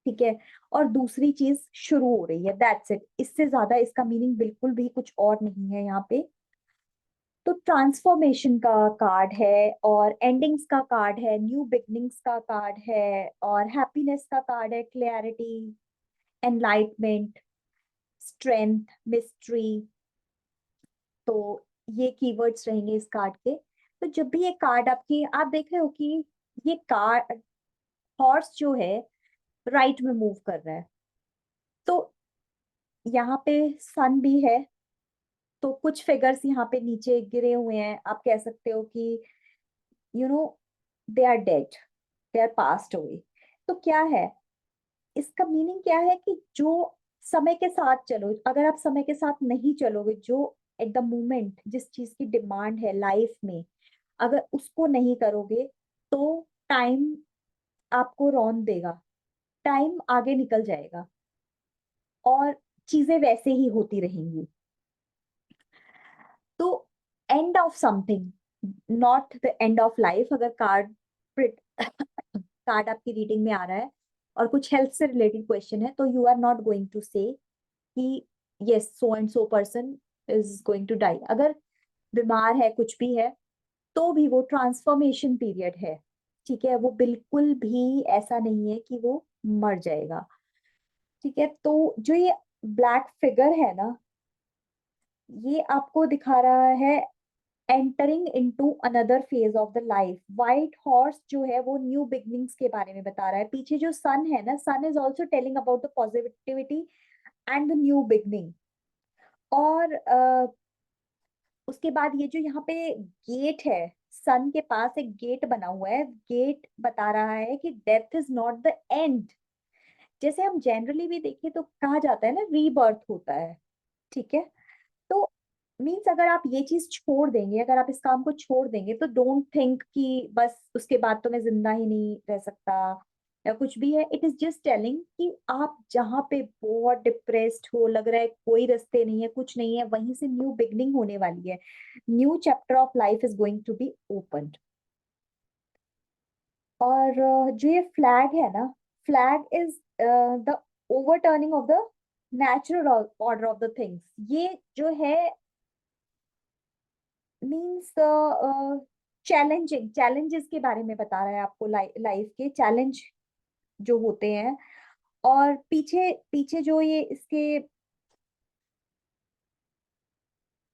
ठीक है, और दूसरी चीज शुरू हो रही है, दैट्स इट। इससे ज्यादा इसका मीनिंग बिल्कुल भी कुछ और नहीं है यहाँ पे। तो ट्रांसफॉर्मेशन का कार्ड है, और एंडिंग्स का कार्ड है, न्यू बिगनिंग्स का कार्ड है, और हैप्पीनेस का कार्ड है, क्लैरिटी, एनलाइटमेंट, स्ट्रेंथ, मिस्ट्री। तो ये कीवर्ड्स रहेंगे इस कार्ड के। तो जब भी ये कार्ड आपकी, आप देख रहे हो कि ये कार्ड, हॉर्स जो है राइट में मूव कर रहा है, तो यहाँ पे सन भी है, तो कुछ फिगर्स यहाँ पे नीचे गिरे हुए हैं। आप कह सकते हो कि you know they are dead, they are passed away. तो क्या है इसका मीनिंग, क्या है कि जो समय के साथ चलो, अगर आप समय के साथ नहीं चलोगे, जो एट द मोमेंट जिस चीज की डिमांड है लाइफ में, अगर उसको नहीं करोगे, तो टाइम आपको रौंद देगा, टाइम आगे निकल जाएगा, और चीजें वैसे ही होती रहेंगी। तो end of something, not the end of life. अगर कार्ड कार्ड आपकी रीडिंग में आ रहा है और कुछ हेल्थ से रिलेटेड क्वेश्चन है, तो you are not going to say कि yes so and so person is going to die. अगर बीमार है, कुछ भी है, तो भी वो ट्रांसफॉर्मेशन पीरियड है, ठीक है, वो बिल्कुल भी ऐसा नहीं है कि वो मर जाएगा, ठीक है। तो जो ये ब्लैक फिगर है ना, ये आपको दिखा रहा है entering into another phase of the life. White horse जो है वो न्यू बिगनिंग्स के बारे में बता रहा है। पीछे जो सन है ना, sun is also telling about the positivity and the new beginning. और उसके बाद ये जो यहाँ पे गेट है, सन के पास एक गेट बना हुआ है, गेट बता रहा है कि death is not the end. जैसे हम जनरली भी देखें तो कहा जाता है ना, रीबर्थ होता है, ठीक है। तो मीन्स अगर आप ये चीज छोड़ देंगे, अगर आप इस काम को छोड़ देंगे, तो डोंट थिंक कि बस उसके बाद तो मैं जिंदा ही नहीं रह सकता या कुछ भी है। इट इज जस्ट टेलिंग कि आप जहाँ पे बहुत डिप्रेस्ड हो, लग रहा है कोई रास्ते नहीं है, कुछ नहीं है, वहीं से न्यू बिगनिंग होने वाली है, new chapter of life is going to be open. और जो ये फ्लैग है ना, flag is the overturning of the natural order of the things. ये जो है मीन्स चैलेंजिंग, चैलेंजेस के बारे में बता रहा है आपको, लाइफ के चैलेंज जो होते हैं। और पीछे पीछे जो ये इसके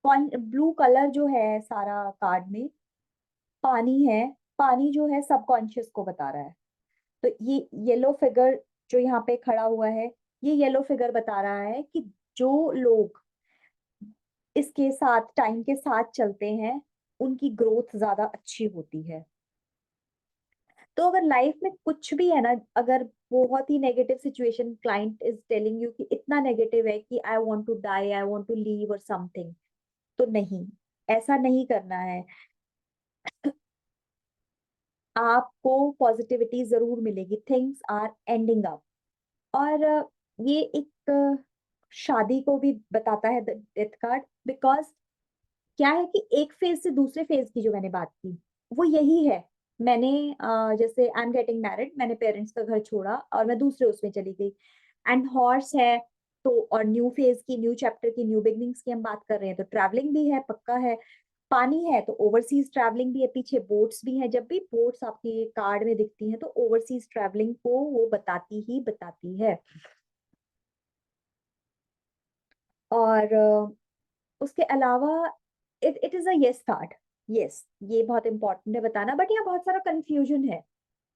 ब्लू कलर जो है सारा कार्ड में, पानी है, पानी जो है सबकॉन्शियस को बता रहा है। तो ये येलो फिगर जो यहाँ पे खड़ा हुआ है, ये येलो फिगर बता रहा है कि जो लोग इसके साथ, टाइम के साथ चलते हैं, उनकी ग्रोथ ज्यादा अच्छी होती है। तो अगर लाइफ में कुछ भी है ना, अगर बहुत ही negative situation, client is telling you कि इतना नेगेटिव है कि I want to die, I want to leave और समथिंग, तो नहीं, ऐसा नहीं करना है। आपको पॉजिटिविटी जरूर मिलेगी, थिंग्स आर एंडिंग अप। और ये एक शादी को भी बताता है डेथ कार्ड, बिकॉज क्या है कि एक फेज से दूसरे फेज की जो मैंने बात की, वो यही है। मैंने जैसे आई एम गेटिंग मैरिड, मैंने पेरेंट्स का घर छोड़ा और मैं दूसरे उसमें चली गई, एंड हॉर्स है। तो और न्यू फेज की, न्यू चैप्टर की, न्यू बिगनिंग्स की हम बात कर रहे हैं, तो ट्रैवलिंग भी है, पक्का है। पानी है तो ओवरसीज ट्रैवलिंग भी है, पीछे बोट्स भी हैं। जब भी बोट्स आपके कार्ड में दिखती हैं, तो ओवरसीज ट्रैवलिंग को वो बताती ही बताती है। और उसके अलावा it it is a yes card. Yes, ये बहुत इंपॉर्टेंट है बताना, बट यहाँ बहुत सारा कंफ्यूजन है।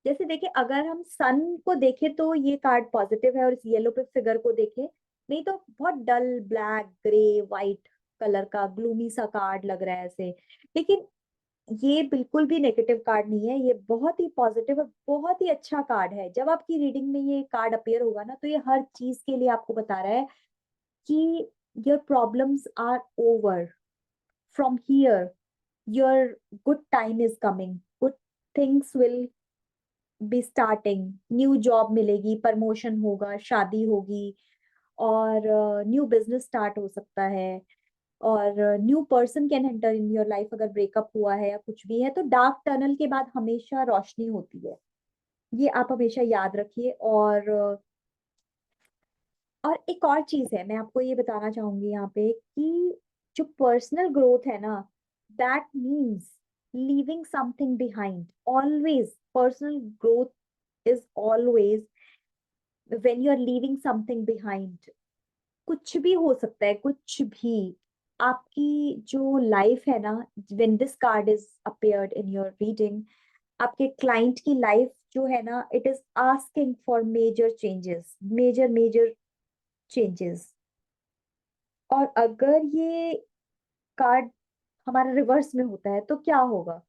जैसे देखिए, अगर हम सन को देखें तो ये कार्ड पॉजिटिव है, और इस येलो पे फिगर को देखें, नहीं तो बहुत डल ब्लैक ग्रे वाइट कलर का ग्लूमी सा कार्ड लग रहा है ऐसे। लेकिन ये बिल्कुल भी नेगेटिव कार्ड नहीं है, ये बहुत ही पॉजिटिव और बहुत ही अच्छा कार्ड है। जब आपकी रीडिंग में ये कार्ड अपेयर होगा ना, तो ये हर चीज के लिए आपको बता रहा है कि your problems are over, from here your good time is coming, good things will be starting, new job मिलेगी, प्रमोशन होगा, शादी होगी, और न्यू बिजनेस स्टार्ट हो सकता है, और new person can enter in your life. अगर ब्रेकअप हुआ है या कुछ भी है तो डार्क टनल के बाद हमेशा रोशनी होती है, ये आप हमेशा याद रखिए। और एक और चीज है, मैं आपको ये बताना चाहूंगी यहाँ पे कि जो पर्सनल ग्रोथ है ना, that means leaving something behind. Always personal growth is always when you are leaving something behind. कुछ भी हो सकता है, कुछ भी। आपकी जो लाइफ है ना, when this card is appeared in your reading, आपके क्लाइंट की लाइफ जो है ना, it is asking for major changes, major major changes. और अगर ये कार्ड हमारा रिवर्स में होता है तो क्या होगा?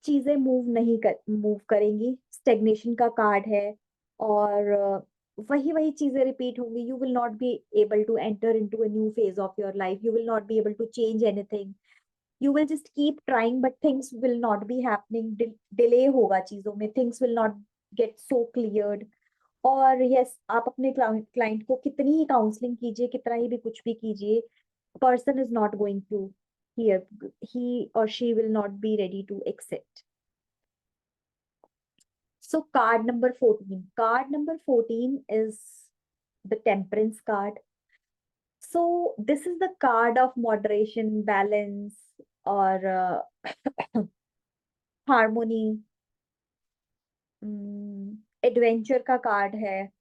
चीजें मूव करेंगी, स्टेग्नेशन का कार्ड है। और वही वही चीजें रिपीट होंगी। You will not be able to enter into a new phase of your life, you will not be able to change anything, you will just keep trying but things will not be happening. Delay होगा चीजों में, things will not get so cleared. और यस, आप अपने क्लाइंट को कितनी ही काउंसलिंग कीजिए, कितना ही भी कुछ भी कीजिए, person is not going to hear, he or she will not be ready to accept. So card number 14 is the temperance card. So this is the card of moderation, balance, or harmony, adventure का कार्ड है,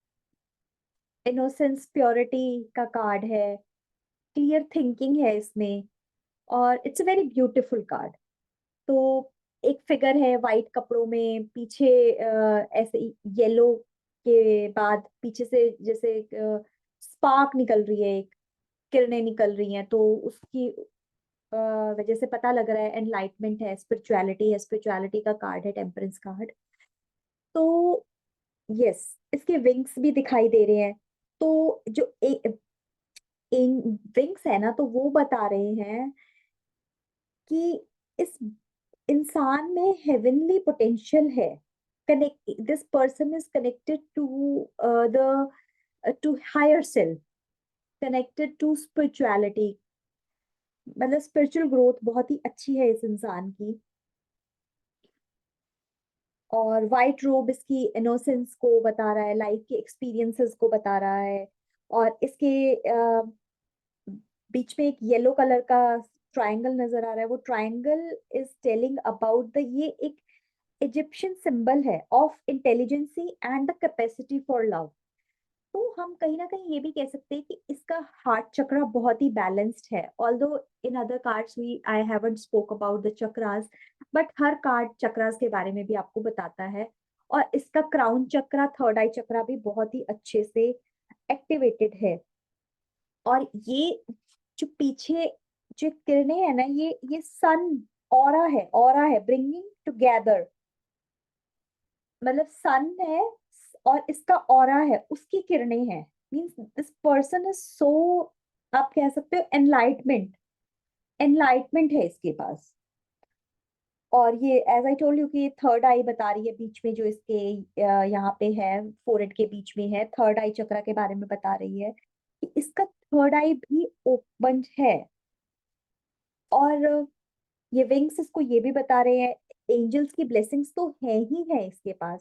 इनोसेंस प्योरिटी का कार्ड है, क्लियर थिंकिंग है इसमें, और it's a very beautiful card. तो एक फिगर है वाइट कपड़ों में, पीछे ऐसे येलो के बाद पीछे से जैसे स्पार्क निकल रही है, एक किरणें निकल रही हैं, तो उसकी वजह से पता लग रहा है एनलाइटमेंट है, स्पिरिचुअलिटी है, स्पिरिचुअलिटी का कार्ड है टेम्परेंस कार्ड। तो यस, इसके विंग्स भी दिखाई दे रहे हैं। तो जो विंग्स है ना, तो वो बता रहे हैं कि इस इंसान में हेवनली पोटेंशियल है। Connect, this person is connected to the to higher self, connected to spirituality. मतलब स्पिरिचुअल ग्रोथ बहुत ही अच्छी है इस इंसान की। और वाइट रोब इसकी इनोसेंस को बता रहा है, लाइफ के एक्सपीरियंसेस को बता रहा है। और इसके बीच में एक येलो कलर का ट्रायंगल नजर आ रहा है। वो triangle is telling about the, ये एक इजिप्शियन सिंबल है of intelligency and the capacity for love. तो हम कहीं ना कहीं ये भी कह सकते हैं कि इसका हार्ट चक्रा बहुत ही बैलेंस्ड है। Although in other cards we I haven't spoke about the chakras, but हर कार्ड चक्रास के बारे में भी आपको बताता है। और इसका क्राउन चक्रा, थर्ड आई चक्रा भी बहुत ही अच्छे से एक्टिवेटेड है। और ये जो पीछे जो किरणें है ना, ये सन ऑरा है ब्रिंगिंग टुगेदर। मतलब सन है और इसका ऑरा है, उसकी किरणें हैं। Means this person is so, आप कह सकते हो एनलाइटमेंट, एनलाइटमेंट है इसके पास। और ये एज आई टोल्ड यू कि ये थर्ड आई बता रही है, बीच में जो इसके यहाँ पे है, फोrehead के बीच में है, थर्ड आई चक्र के बारे में बता रही है कि इसका थर्ड आई भी ओपन है। और ये विंग्स इसको ये भी बता रहे हैं, एंजल्स की ब्लेसिंग्स तो है ही है इसके पास,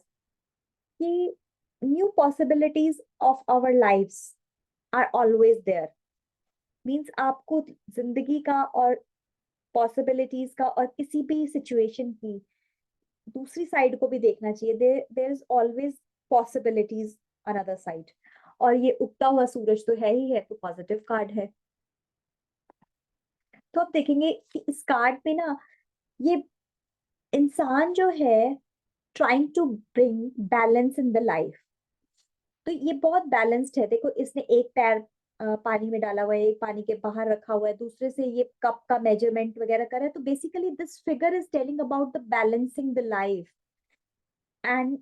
कि new possibilities of our lives are always there. Means आपको जिंदगी का और पॉसिबिलिटीज का और किसी भी सिचुएशन की दूसरी साइड को भी देखना चाहिए। There is always possibilities another side. और ये उगता हुआ सूरज तो है ही है, तो पॉजिटिव कार्ड है। तो आप देखेंगे कि इस कार्ड पे ना, ये इंसान जो है trying to bring balance in the life. तो ये बहुत बैलेंस्ड है। देखो, इसने एक पैर पानी में डाला हुआ है, एक पानी के बाहर रखा हुआ है, दूसरे से ये कप का मेजरमेंट वगैरह कर रहा है। तो basically this figure is telling about the balancing the life and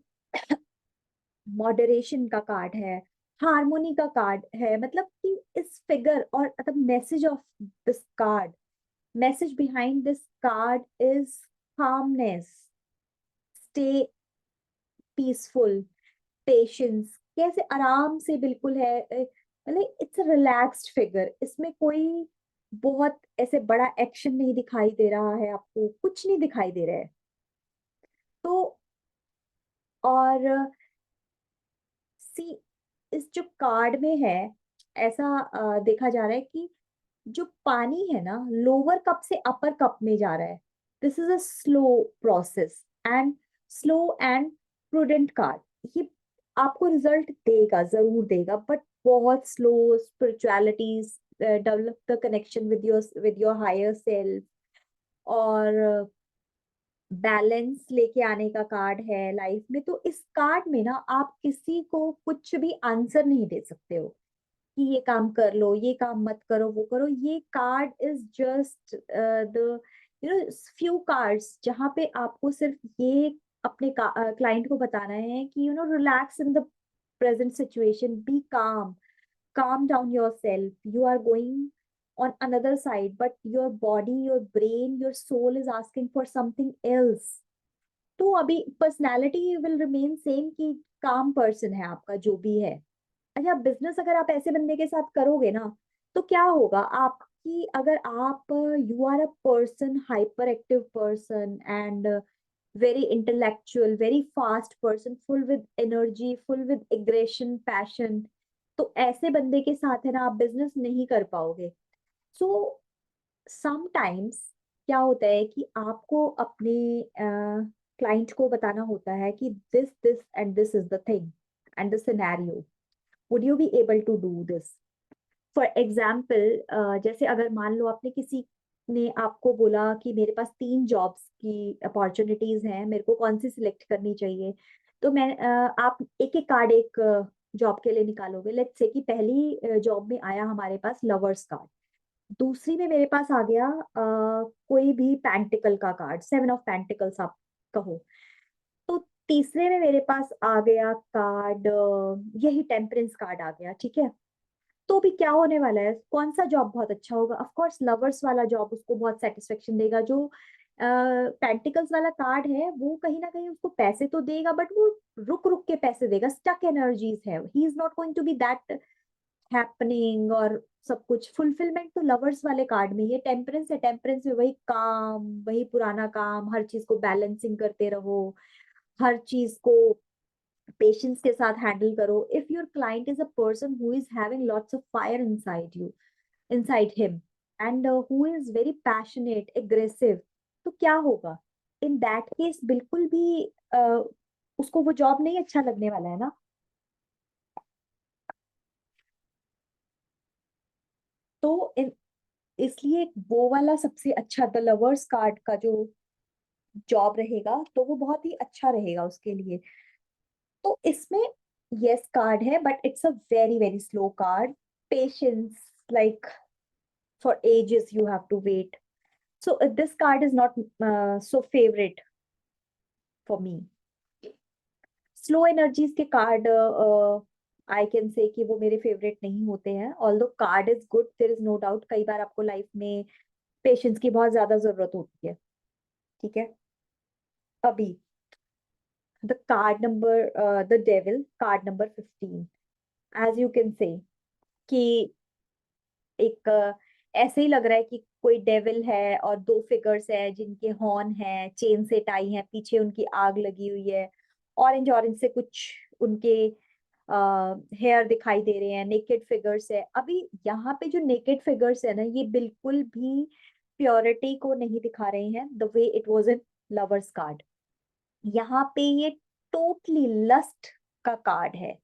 moderation का कार्ड है, हार्मोनी का कार्ड है। मतलब कि इस फिगर और the message of this card, message behind this card is calmness, stay peaceful, patience, कैसे आराम से बिल्कुल है, मतलब इट्स अ रिलैक्स्ड फिगर, इसमें कोई बहुत ऐसे बड़ा एक्शन नहीं दिखाई दे रहा है, आपको कुछ नहीं दिखाई दे रहा है। तो और सी, इस जो कार्ड में है, ऐसा देखा जा रहा है कि जो पानी है ना, लोअर कप से अपर कप में जा रहा है। This is a slow process and slow and prudent card. ये आपको रिजल्ट देगा, जरूर देगा, बट बहुत slow. Spirituality, develop the connection with your higher self, और बैलेंस लेके आने का कार्ड है लाइफ में। तो इस कार्ड में ना आप किसी को कुछ भी आंसर नहीं दे सकते हो कि ये काम कर लो, ये काम मत करो, वो करो। ये card is just the few cards जहाँ पे आपको सिर्फ ये अपने क्लाइंट को बताना है कि relax in the present situation, be calm down yourself, you are going on another side, but your body, your brain, your soul is asking for something else. तो अभी पर्सनालिटी विल रिमेन सेम, कि काम पर्सन है आपका जो भी है। अच्छा, बिजनेस अगर आप ऐसे बंदे के साथ करोगे ना, तो क्या होगा आपकी, अगर आप you are a person, hyper active person and very intellectual, very fast person, full with energy, full with aggression, passion, तो ऐसे बंदे के साथ है ना, आप बिजनेस नहीं कर पाओगे। सो समटाइम्स क्या होता है कि आपको अपने क्लाइंट को बताना होता है कि this and this is the thing and the scenario, would you be able to do this. For example, जैसे अगर मान लो आपने किसी ने आपको बोला कि मेरे पास 3 जॉब्स की अपॉर्चुनिटीज हैं, मेरे को कौन सी सिलेक्ट करनी चाहिए। तो आप एक एक कार्ड एक जॉब के लिए निकालोगे। लेट्स से कि पहली जॉब में आया हमारे पास लवर्स कार्ड, दूसरी में मेरे पास आ गया कोई भी पेंटिकल का कार्ड, 7 ऑफ पेंटिकल्स आप कहो। तो तीसरे में मेरे पास आ गया कार्ड, यही टेम्परेंस कार्ड आ गया, ठीक है। तो भी क्या होने वाला है, कौन सा जॉब बहुत अच्छा होगा? ऑफ कोर्स लवर्स वाला जॉब उसको बहुत सेटिस्फेक्शन देगा। जो पेंटिकल्स वाला कार्ड है वो कहीं ना कहीं उसको पैसे तो देगा, बट वो रुक रुक के पैसे देगा, स्टक एनर्जीज है, he is not going to be that happening और सब कुछ फुलफिलमेंट। तो लवर्स वाले कार्ड में ये टेम्परेंस है, टेम्परेंस में वही काम, वही पुराना काम, हर चीज को बैलेंसिंग करते रहो, हर चीज को पेशेंस के साथ हैंडल करो। If your client is a person who is having lots of fire inside you, inside him, and who is very passionate, aggressive, तो क्या होगा इन दैट केस? बिल्कुल भी उसको वो जॉब नहीं अच्छा लगने वाला है ना। तो इसलिए वो वाला सबसे अच्छा, द लवर्स कार्ड का जो जॉब रहेगा, तो वो बहुत ही अच्छा रहेगा उसके लिए। तो इसमें यस कार्ड है, but it's a very very slow card. Patience, like for ages you have to wait. So this card is not so favorite for me. Slow energies के कार्ड आई कैन से कि वो मेरे फेवरेट नहीं होते हैं। Although card is good, there is no doubt, कई बार आपको लाइफ में पेशेंस की बहुत ज्यादा जरूरत होती है, ठीक है। अभी the card number, the devil card number 15, as you can say कि एक ऐसे ही लग रहा है कि कोई डेविल है और 2 फिगर्स है जिनके हॉर्न है, चेन से टाई है, पीछे उनकी आग लगी हुई है, ऑरेंज ऑरेंज से कुछ उनके हेयर दिखाई दे रहे हैं, नेकेड फिगर्स है। अभी यहाँ पे जो नेकेड फिगर्स है ना, ये बिल्कुल भी प्योरिटी को नहीं दिखा रहे हैं the way it was in lovers card. यहाँ पे ये टोटली लस्ट का कार्ड है।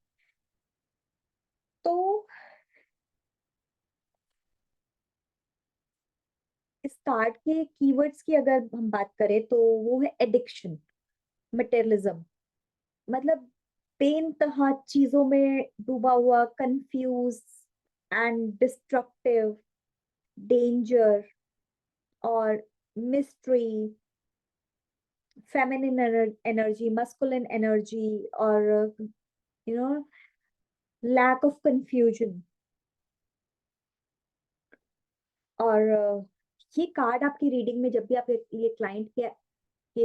तो इस कार्ड के कीवर्ड्स की अगर हम बात करें तो वो है एडिक्शन, मटेरियलिज्म, मतलब बेनतहा चीजों में डूबा हुआ, कंफ्यूज एंड डिस्ट्रक्टिव, डेंजर और mystery, feminine energy, masculine energy, और you know lack of confusion. और ये कार्ड आपकी रीडिंग में जब भी आप ये क्लाइंट के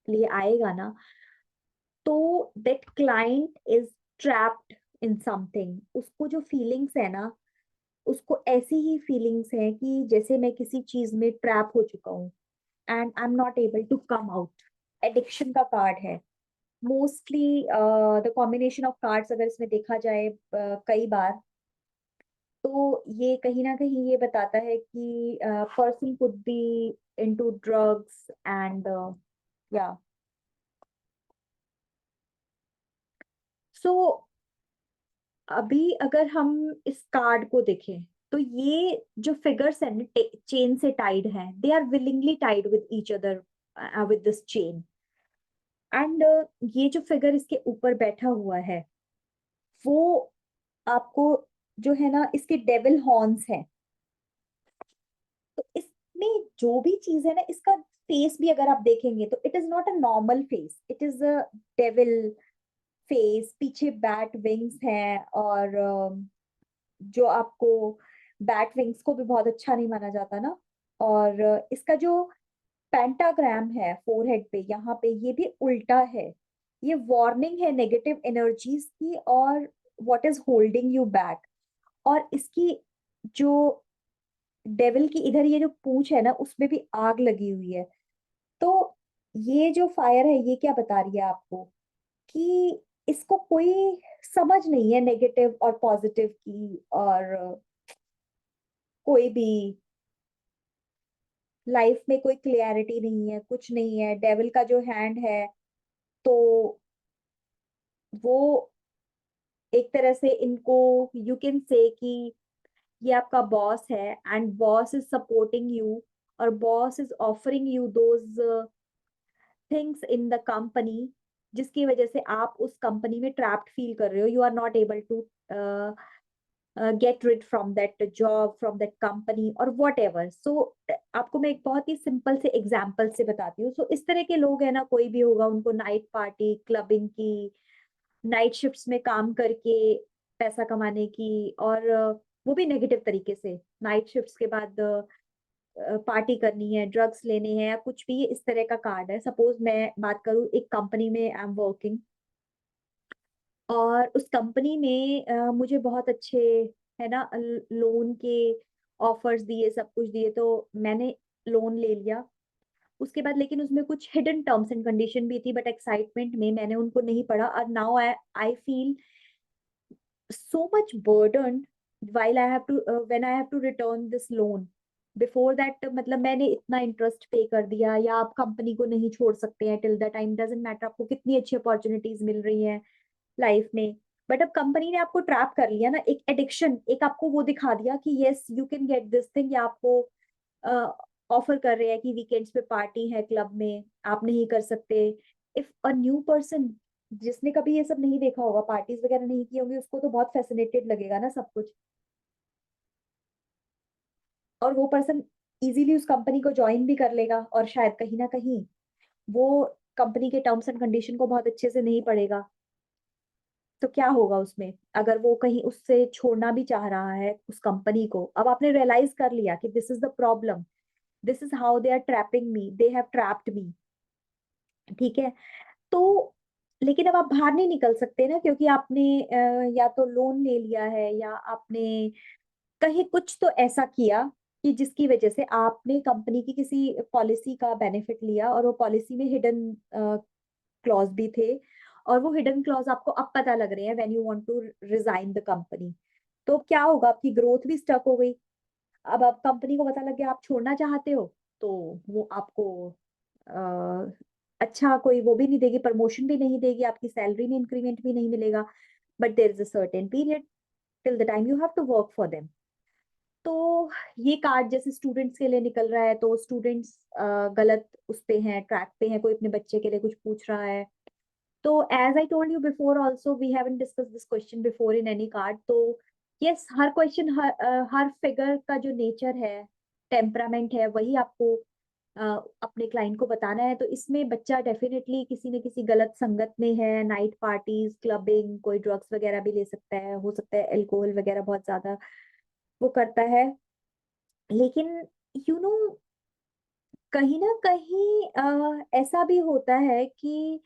लिए आएगा ना, तो that client is trapped in something, उसको जो फीलिंग्स है ना, उसको ऐसी ही फीलिंग्स है कि जैसे मैं किसी चीज में ट्रैप हो चुका हूँ and I am not able to come out. Addiction का कार्ड है mostly. The combination of cards अगर इसमें देखा जाए कई बार, तो ये कहीं ना कहीं ये बताता है कि person could be into drugs and या सो अभी अगर हम इस कार्ड को देखें, तो ये जो फिगर्स हैं चेन से टाइड हैं, they are willingly tied with each other with this chain. And ये जो फिगर इसके ऊपर बैठा हुआ है, वो आपको जो है ना, इसके डेविल हॉर्न्स हैं। तो इसमें जो भी चीज है ना, इसका फेस भी अगर आप देखेंगे तो it is not a normal face, it is a devil face. पीछे बैट विंग्स हैं, और जो आपको बैट विंग्स को भी बहुत अच्छा नहीं माना जाता ना। और इसका जो पेंटाग्राम है फोरहेड पे, यहाँ पे ये भी उल्टा है। ये वार्निंग है नेगेटिव एनर्जीज की, और what is holding you back. और इसकी जो डेविल की इधर ये जो पूंछ है ना, उसमें भी आग लगी हुई है। तो ये जो फायर है, ये क्या बता रही है आपको कि इसको कोई समझ नहीं है नेगेटिव और पॉजिटिव की, और कोई भी लाइफ में कोई क्लियरिटी नहीं है, कुछ नहीं है। डेविल का जो हैंड है, तो वो एक तरह से इनको यू कैन से कि ये आपका बॉस है, and boss is supporting you, और boss is offering you those things in the company, जिसकी वजह से आप उस कंपनी में ट्रैप्ड फील कर रहे हो। You are not able to get rid from that job, from that company, और वॉट एवर। सो आपको मैं एक बहुत ही सिंपल से एग्जाम्पल से बताती हूँ। सो इस तरह के लोग हैं ना, कोई भी होगा, उनको नाइट पार्टी क्लबिंग की, नाइट शिफ्ट्स में काम करके पैसा कमाने की, और वो भी नेगेटिव तरीके से, नाइट शिफ्ट्स के बाद पार्टी करनी है, ड्रग्स लेने हैं, या कुछ भी, ये इस तरह का कार्ड है। सपोज मैं बात करूँ, एक कंपनी में आई एम वर्किंग, और उस कंपनी में मुझे बहुत अच्छे है ना लोन के ऑफर्स दिए, सब कुछ दिए, तो मैंने लोन ले लिया। उसके बाद लेकिन उसमें कुछ हिडन टर्म्स एंड कंडीशन भी थी, बट एक्साइटमेंट में मैंने उनको नहीं पढ़ा, और now I I feel so much burdened while I have to when I have to return this loan. Before that मतलब मैंने इतना इंटरेस्ट पे कर दिया, या आप कंपनी को नहीं छोड़ सकते हैं till the time, doesn't matter आपको कितनी अच्छी अपॉर्चुनिटीज मिल रही हैं लाइफ में, बट अब कंपनी ने आपको ट्रैप कर लिया ना, एक एडिक्शन, एक आपको वो दिखा दिया कि yes you can get this thing, या आपको ऑफर कर रहे हैं कि वीकेंड्स पे पार्टी है क्लब में, आप नहीं कर सकते। इफ अ न्यू पर्सन, जिसने कभी ये सब नहीं देखा होगा, पार्टीज वगैरह नहीं की होंगी, उसको तो बहुत फैसिनेटेड लगेगा ना सब कुछ, और वो पर्सन इजीली उस कंपनी को ज्वाइन भी कर लेगा, और शायद कहीं ना कहीं वो कंपनी के टर्म्स एंड कंडीशन को बहुत अच्छे से नहीं पढ़ेगा। तो क्या होगा उसमें, अगर वो कहीं उससे छोड़ना भी चाह रहा है उस कंपनी को, अब आपने रियलाइज कर लिया कि this is the problem, this is how they are trapping me, they have trapped me, ठीक है। तो लेकिन अब आप बाहर नहीं निकल सकते ना, क्योंकि आपने या तो लोन ले लिया है, या आपने कहीं कुछ तो ऐसा किया कि जिसकी वजह से आपने कंपनी की किसी पॉलिसी का बेनिफिट लिया, और वो पॉलिसी में हिडन क्लॉज भी थे, और वो हिडन क्लॉज आपको अब पता लग रहे हैं when you want to resign the company. तो क्या होगा, आपकी ग्रोथ भी स्टक हो गई। अब आप कंपनी को पता लग गया आप छोड़ना चाहते हो, तो वो आपको अ, अच्छा कोई वो भी नहीं देगी, प्रमोशन भी नहीं देगी, आपकी सैलरी में इंक्रीमेंट भी नहीं मिलेगा। But there is a certain period till the time you have to work for them. तो ये कार्ड जैसे स्टूडेंट्स के लिए निकल रहा है, तो स्टूडेंट्स गलत उस पे हैं, ट्रैक पे हैं, कोई अपने बच्चे के लिए कुछ पूछ रहा है। तो as I told you before also, we haven't discuss this question before in any card. तो यस, हर क्वेश्चन, हर फिगर का जो नेचर है, टेम्परामेंट है, वही आपको अपने क्लाइंट को बताना है। तो इसमें बच्चा डेफिनेटली किसी न किसी गलत संगत में है, नाइट पार्टीज, क्लबिंग, कोई ड्रग्स वगैरह भी ले सकता है, हो सकता है अल्कोहल वगैरह बहुत ज्यादा वो करता है। लेकिन यू you नो know, कहीं ना कहीं ऐसा भी होता है कि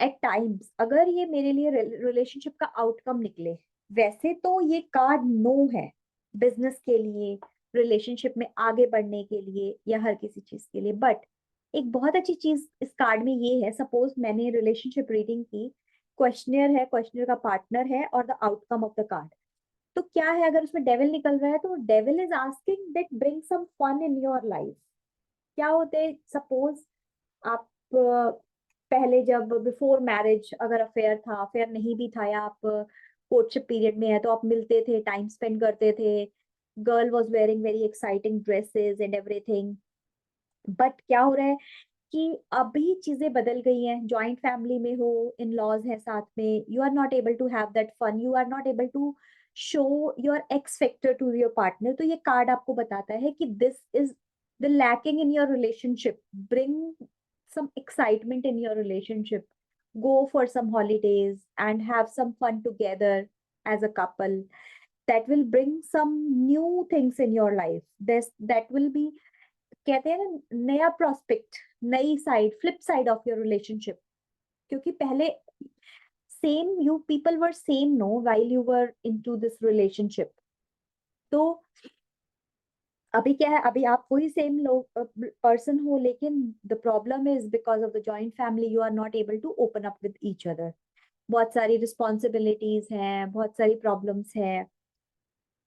एट टाइम्स अगर ये मेरे लिए रिलेशनशिप का आउटकम निकले, वैसे तो ये कार्ड नो है बिजनेस के लिए, रिलेशनशिप में आगे बढ़ने के लिए या हर किसी चीज के लिए, बट एक बहुत अच्छी चीज इस कार्ड में ये है, सपोज मैंने रिलेशनशिप रीडिंग की, क्वेश्चनियर है, क्वेश्चनियर का पार्टनर है और the outcome of the card, तो क्या है अगर उसमें डेविल निकल रहा है, तो devil is asking that bring some fun in your life. क्या होते हैं, सपोज आप पहले जब बिफोर मैरिज अगर अफेयर था, अफेयर नहीं भी था, या आप कोर्टशिप पीरियड में है, तो आप मिलते थे, टाइम स्पेंड करते थे, girl was wearing very exciting dresses and everything, but क्या हो रहा है कि अभी चीजें बदल गई हैं, जॉइंट फैमिली में हो, इन लॉज है साथ में, you are not able to have that fun, you are not able to show your x factor to your partner, तो ये कार्ड आपको बताता है कि this is the lacking in your relationship, bring some excitement in your relationship, go for some holidays and have some fun together as a couple, that will bring some new things in your life, this that will be, कहते हैं ना, नया प्रोस्पेक्ट, नई side, flip side of your relationship, क्योंकि पहले same you people were same no while you were into this relationship, तो अभी क्या है, अभी आप वही सेम लोग पर्सन हो, लेकिन the problem is because of the joint family you are not able to open up with each other, बहुत सारी रिस्पॉन्सिबिलिटीज हैं, बहुत सारी प्रॉब्लम्स हैं,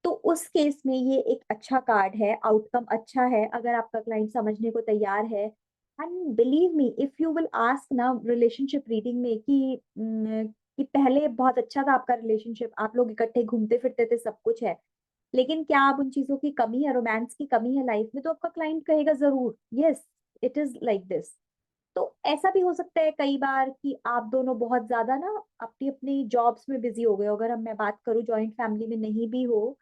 तो उस केस में ये एक अच्छा कार्ड है, आउटकम अच्छा है अगर आपका क्लाइंट समझने को तैयार है। And believe me, if you will ask ना रिलेशनशिप रीडिंग में कि पहले बहुत अच्छा था आपका रिलेशनशिप, आप लोग इकट्ठे घूमते फिरते थे, सब कुछ है, लेकिन क्या अब उन चीजों की कमी है, रोमांस की कमी है लाइफ में, तो आपका क्लाइंट कहेगा जरूर yes, it is like this. तो ऐसा भी हो सकता है कई बार कि आप दोनों बहुत ज्यादा ना अपनी अपनी जॉब्स में बिजी हो गए हो, अगर हम मैं बात करूँ जॉइंट फैमिली में नहीं भी हो,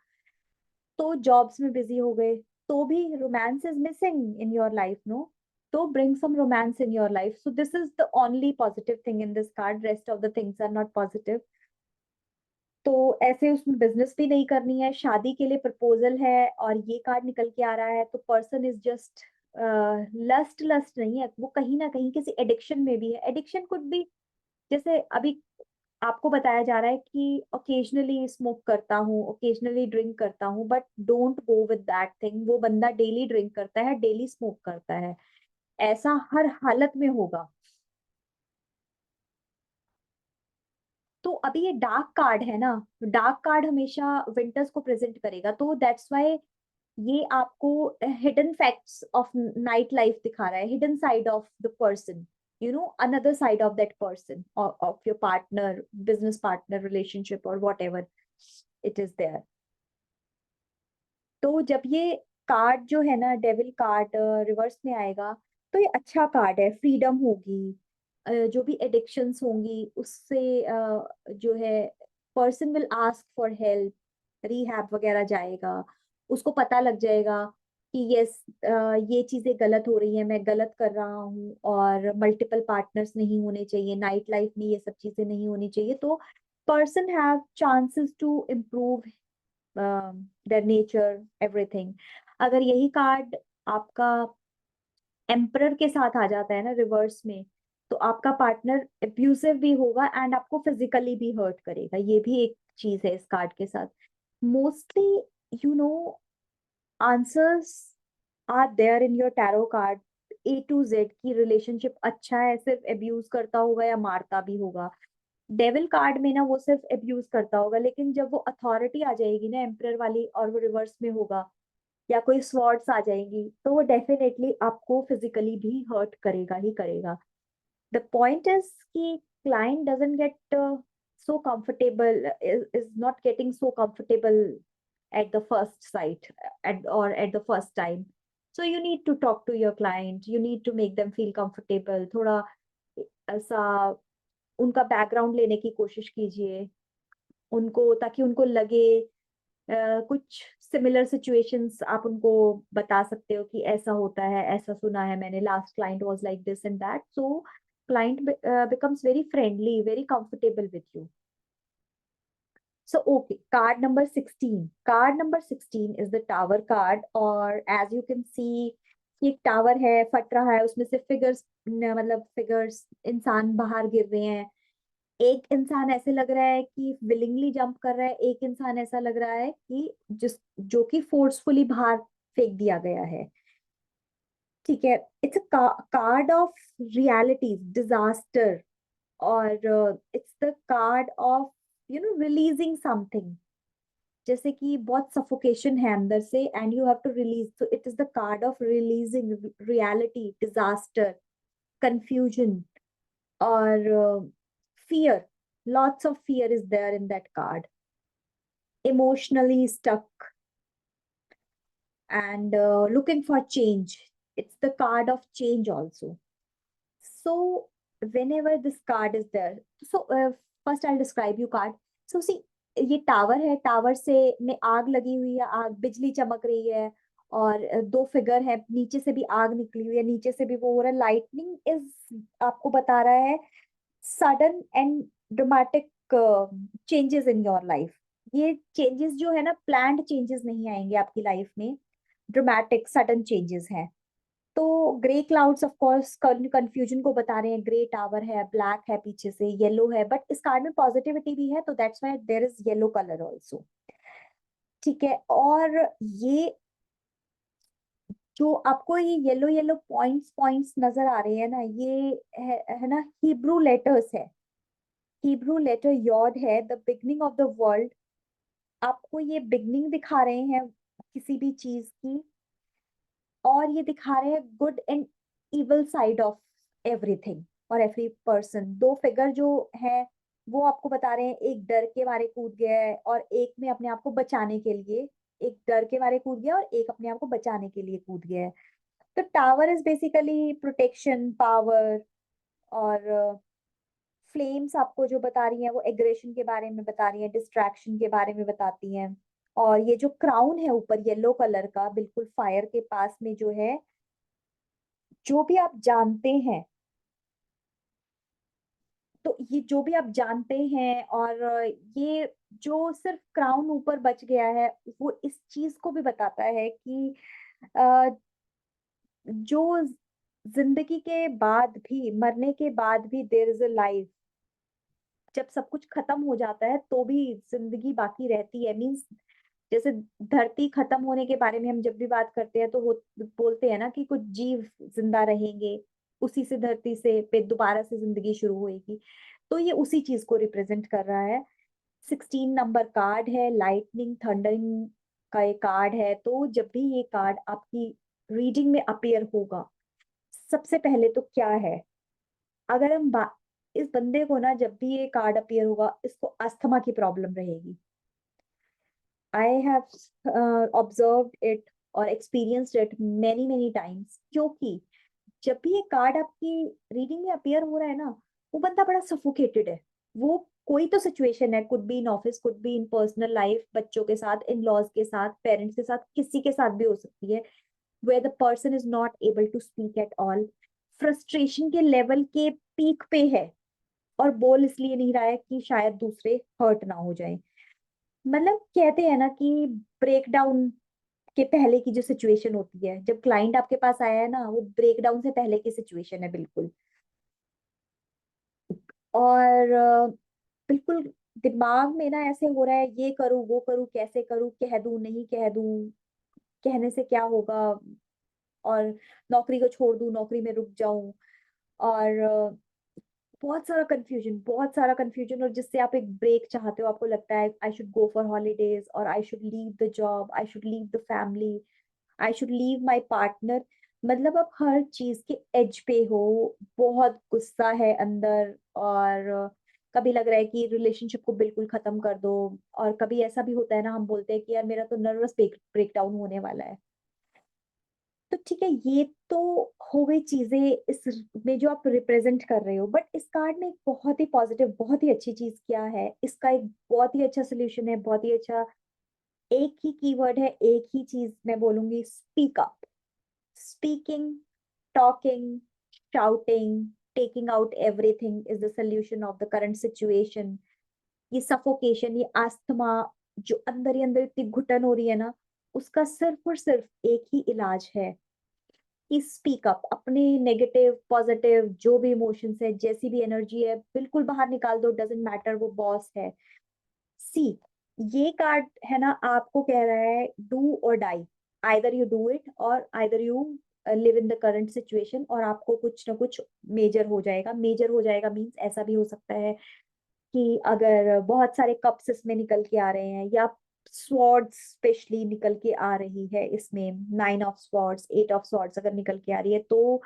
तो जॉब्स में बिजी हो गए, तो भी romance is missing in your life, no, तो bring some romance in your life, so this is the only positive thing in this card, rest of the things are not positive. तो ऐसे उसमें बिजनेस भी नहीं करनी है, शादी के लिए प्रपोजल है और ये कार्ड निकल के आ रहा है, तो person is just lust, lust नहीं है वो, कहीं ना कहीं किसी एडिक्शन में भी है, एडिक्शन कुड भी, जैसे अभी आपको बताया जा रहा है कि ओकेजनली स्मोक करता हूँ, ओकेजनली ड्रिंक करता हूँ, but don't go with that thing, वो बंदा डेली ड्रिंक करता है, डेली स्मोक करता है, ऐसा हर हालत में होगा। तो अभी ये डार्क कार्ड है ना, डार्क कार्ड हमेशा विंटर्स को प्रेजेंट करेगा, तो दैट्स वाई ये आपको hidden facts of night life दिखा रहा है, hidden side of the person, you know, another side of that person, of your partner, business partner, relationship और whatever it is there. तो जब ये कार्ड जो है ना, डेविल कार्ड रिवर्स में आएगा, तो ये अच्छा कार्ड है, फ्रीडम होगी, जो भी एडिक्शंस होंगी उससे जो है, person will ask for help, rehab वगैरह जाएगा, उसको पता लग जाएगा कि यस, ये चीजें गलत हो रही है, मैं गलत कर रहा हूँ, और मल्टीपल पार्टनर्स नहीं होने चाहिए नाइट लाइफ में, ये सब चीजें नहीं होनी चाहिए, तो person have chances to improve their nature, everything. अगर यही कार्ड आपका एम्परर के साथ आ जाता है ना रिवर्स में, तो आपका पार्टनर अब्यूसिव भी होगा एंड आपको फिजिकली भी हर्ट करेगा, ये भी एक चीज है इस कार्ड के साथ। Mostly you know answers are there in your tarot card, A to Z की रिलेशनशिप अच्छा है, सिर्फ अब्यूज करता होगा या मारता भी होगा। डेविल कार्ड में ना वो सिर्फ अब्यूज करता होगा, लेकिन जब वो अथॉरिटी आ जाएगी ना एम्परर वाली और वो रिवर्स में होगा, या कोई स्वॉर्ड्स आ जाएंगी, तो वो डेफिनेटली आपको फिजिकली भी हर्ट करेगा ही करेगा। द पॉइंट इज कि client doesn't get so comfortable, is not getting so comfortable at the first sight, or at the first time, so you need to talk to your client, you need to make them feel comfortable, थोड़ा ऐसा उनका बैकग्राउंड लेने की कोशिश कीजिए उनको, ताकि उनको लगे कुछ सिमिलर सिचुएशंस आप उनको बता सकते हो कि ऐसा होता है, ऐसा सुना है मैंने, last client was like this and that, so client becomes very friendly, very comfortable with you. So okay, card number 16 is the tower card, or as you can see कि एक टावर है, फट रहा है, उसमें से फिगर्स, मतलब फिगर्स, इंसान बाहर गिर रहे हैं। एक इंसान ऐसे लग रहा है कि विलिंगली जंप कर रहा है, एक इंसान ऐसा लग रहा है कि जिस जो कि फोर्सफुली बाहर फेंक दिया गया है। ठीक है, it's a card of realities, disaster, और it's the card of releasing something. जैसे कि बहुत सफोकेशन है अंदर से and you have to release, तो it is the card of releasing reality, disaster, confusion, और fear. Lots of fear is there in that card. Emotionally stuck and looking for change. It's the card of change also. So whenever this card is there, so first I'll describe you card. So see, ये टावर है, टावर से में आग लगी हुई है, आग, बिजली चमक रही है, और दो फिगर है, नीचे से भी आग निकली हुई है, नीचे से भी वो हो रहा है। लाइटनिंग इज आपको बता रहा है sudden and dramatic changes in your life. ये चेंजेस जो है ना, प्लान्ड चेंजेस नहीं आएंगे आपकी लाइफ में, ड्रामेटिक सडन चेंजेस हैं। तो grey clouds of course confusion को बता रहे हैं, ग्रे टावर है, ब्लैक है, पीछे से येलो है, बट इस कार्ड में पॉजिटिविटी भी है, तो that's why there is yellow colour also. ठीक है, और ये जो आपको ये येलो येलो पॉइंट्स पॉइंट्स नजर आ रहे हैं ना, ये है ना, हिब्रू लेटर्स है। हिब्रू लेटर यॉड है, the beginning of the world. आपको ये बिगनिंग दिखा रहे हैं किसी भी चीज की, और ये दिखा रहे हैं good and evil side of everything और एवरी पर्सन। दो फिगर जो है वो आपको बता रहे हैं, एक डर के मारे कूद गया है और एक में अपने आप को बचाने के लिए, एक डर के मारे कूद गया और एक अपने आप को बचाने के लिए कूद गया है। तो tower is basically protection, power, और फ्लेम्स आपको जो बता रही हैं वो एग्रेशन के बारे में बता रही हैं, डिस्ट्रैक्शन के बारे में बताती हैं। और ये जो क्राउन है ऊपर येलो कलर का, बिल्कुल फायर के पास में जो है, जो भी आप जानते हैं, तो ये जो भी आप जानते हैं, और ये जो सिर्फ क्राउन ऊपर बच गया है, वो इस चीज को भी बताता है कि अ, जो जिंदगी के बाद भी, मरने के बाद भी देयर इज अ लाइफ। जब सब कुछ खत्म हो जाता है तो भी जिंदगी बाकी रहती है, मीन्स जैसे धरती खत्म होने के बारे में हम जब भी बात करते हैं तो वो बोलते हैं ना कि कुछ जीव जिंदा रहेंगे, उसी से धरती से पे दोबारा से जिंदगी शुरू होएगी। तो ये उसी चीज को रिप्रेजेंट कर रहा है। 16 नंबर कार्ड है, लाइटनिंग थंडरिंग का ये कार्ड है। तो जब भी ये कार्ड आपकी रीडिंग में अपीयर होगा, सबसे पहले तो क्या है, अगर हम इस बंदे को ना, जब भी ये कार्ड अपीयर होगा, इसको अस्थमा की प्रॉब्लम रहेगी। आई हैव ऑब्जर्व्ड इट और experienced it many many times, क्योंकि जब भी ये कार्ड आपकी रीडिंग में अपीयर हो रहा है ना, वो बंदा बड़ा सफोकेटेड है। वो कोई तो सिचुएशन है, could be in office, could be in personal life, बच्चों के साथ, इन लॉज के साथ, पेरेंट्स के साथ, किसी के साथ भी हो सकती है, where the person is not able to speak at all, frustration के लेवल के पीक पे है, और बोल इसलिए नहीं रहा है कि शायद दूसरे हर्ट ना हो जाए। मतलब कहते हैं ना कि ब्रेक डाउन के पहले की जो सिचुएशन होती है, जब क्लाइंट आपके पास आया है ना, वो ब्रेक डाउन से पहले की सिचुएशन है बिल्कुल। और बिल्कुल दिमाग में ना ऐसे हो रहा है, ये करूँ वो करूँ, कैसे करूँ, कह दूं नहीं कह दूं, कहने से क्या होगा, और नौकरी को छोड़ दूं, नौकरी में रुक जाऊं, और बहुत सारा कंफ्यूजन, बहुत सारा कंफ्यूजन। और जिससे आप एक ब्रेक चाहते हो, आपको लगता है I should go for holidays, और I should leave the job, I should leave the family, I should leave my partner. मतलब आप हर चीज के एज पे हो, बहुत गुस्सा है अंदर, और कभी लग रहा है कि रिलेशनशिप को बिल्कुल खत्म कर दो, और कभी ऐसा भी होता है ना, हम बोलते हैं कि यार मेरा तो नर्वस ब्रेक डाउन होने वाला है। तो ठीक है, ये तो हो गई चीजें इस में जो आप रिप्रेजेंट कर रहे हो, बट इस कार्ड में एक बहुत ही पॉजिटिव, बहुत ही अच्छी चीज क्या है, इसका एक बहुत ही अच्छा सोल्यूशन है, बहुत ही अच्छा। एक ही कीवर्ड है, एक ही चीज मैं बोलूंगी, speak up. Speaking, talking, shouting, taking out everything is the solution of the current situation. ये सफोकेशन, ये आस्थमा, जो अंदर ही अंदर इतनी घुटन हो रही है ना, उसका सिर्फ और सिर्फ एक ही इलाज है, कि स्पीक अप, अपने नेगेटिव पॉजिटिव जो भी इमोशंस है, जैसी भी एनर्जी है, बिल्कुल बाहर निकाल दो, डजेंट मैटर वो बॉस है। सी, ये कार्ड है ना, आपको कह रहा है डू और die, either you do it और either you live in the current situation, और आपको कुछ ना कुछ मेजर हो जाएगा। मेजर हो जाएगा मीन्स ऐसा भी हो सकता है कि अगर बहुत सारे कप्स इसमें निकल के आ रहे हैं, या स्वॉर्ड्स स्पेशली निकल के आ रही है इसमें, 9 ऑफ स्वॉर्ड्स, 8 ऑफ स्वॉर्ड्स अगर निकल के आ रही है, तो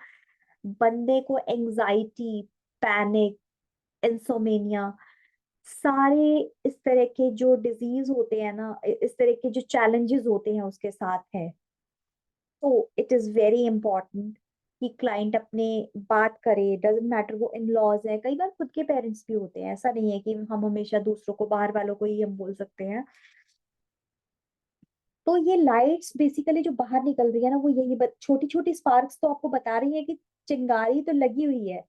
बंदे को एंजाइटी, पैनिक, इंसोमेनिया, सारे इस तरह के जो डिजीज होते हैं ना, इस तरह के जो चैलेंजेस होते हैं उसके साथ है। तो इट इज वेरी इंपॉर्टेंट कि क्लाइंट अपने बात करे, डजेंट मैटर वो इन लॉज है, कई बार खुद के पेरेंट्स भी होते हैं, ऐसा नहीं है कि हम हमेशा दूसरों को, बाहर वालों को ही हम बोल सकते हैं। तो ये लाइट्स बेसिकली जो बाहर निकल रही है ना, वो यही छोटी छोटी स्पार्क्स तो आपको बता रही है कि चिंगारी तो लगी हुई है,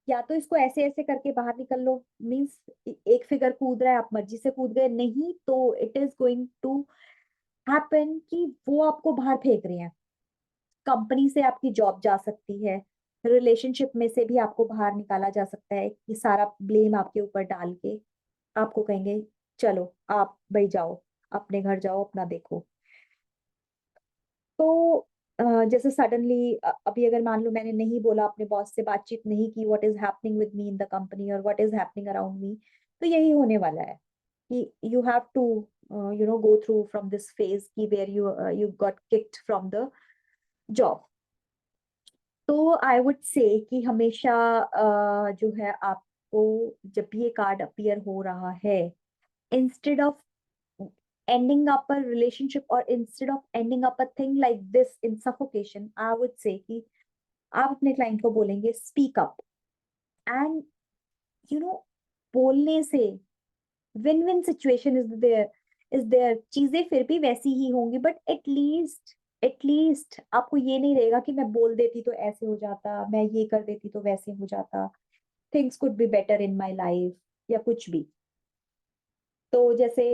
या तो इसको ऐसे ऐसे करके बाहर निकल लो। मीन्स एक फिगर कूद रहा है, आप मर्जी से कूद गए, नहीं तो it is going to happen कि वो आपको बाहर फेंक रहे हैं। कंपनी से आपकी जॉब जा सकती है, रिलेशनशिप में से भी आपको बाहर निकाला जा सकता है कि सारा ब्लेम आपके ऊपर डाल के आपको कहेंगे चलो आप भाई जाओ, अपने घर जाओ, अपना देखो। तो जैसे सडनली अभी अगर मान लो मैंने नहीं बोला, अपने बॉस से बातचीत नहीं की, what is happening with me in the company और what is happening around me, तो यही होने वाला है कि you have to go through from this phase की where you got kicked from the job. तो आई वुड से कि हमेशा जो है आपको, जब भी ये कार्ड अपीयर हो रहा है, instead of ending up a relationship or instead of ending up a thing like this in suffocation, I would say कि आप अपने क्लाइंट को बोलेंगे speak up. And you know बोलने से win win situation is there, चीजें फिर भी वैसी ही होंगी, बट एटलीस्ट आपको ये नहीं रहेगा कि मैं बोल देती तो ऐसे हो जाता, मैं ये कर देती तो वैसे हो जाता, things could be better in my life, या कुछ भी। तो जैसे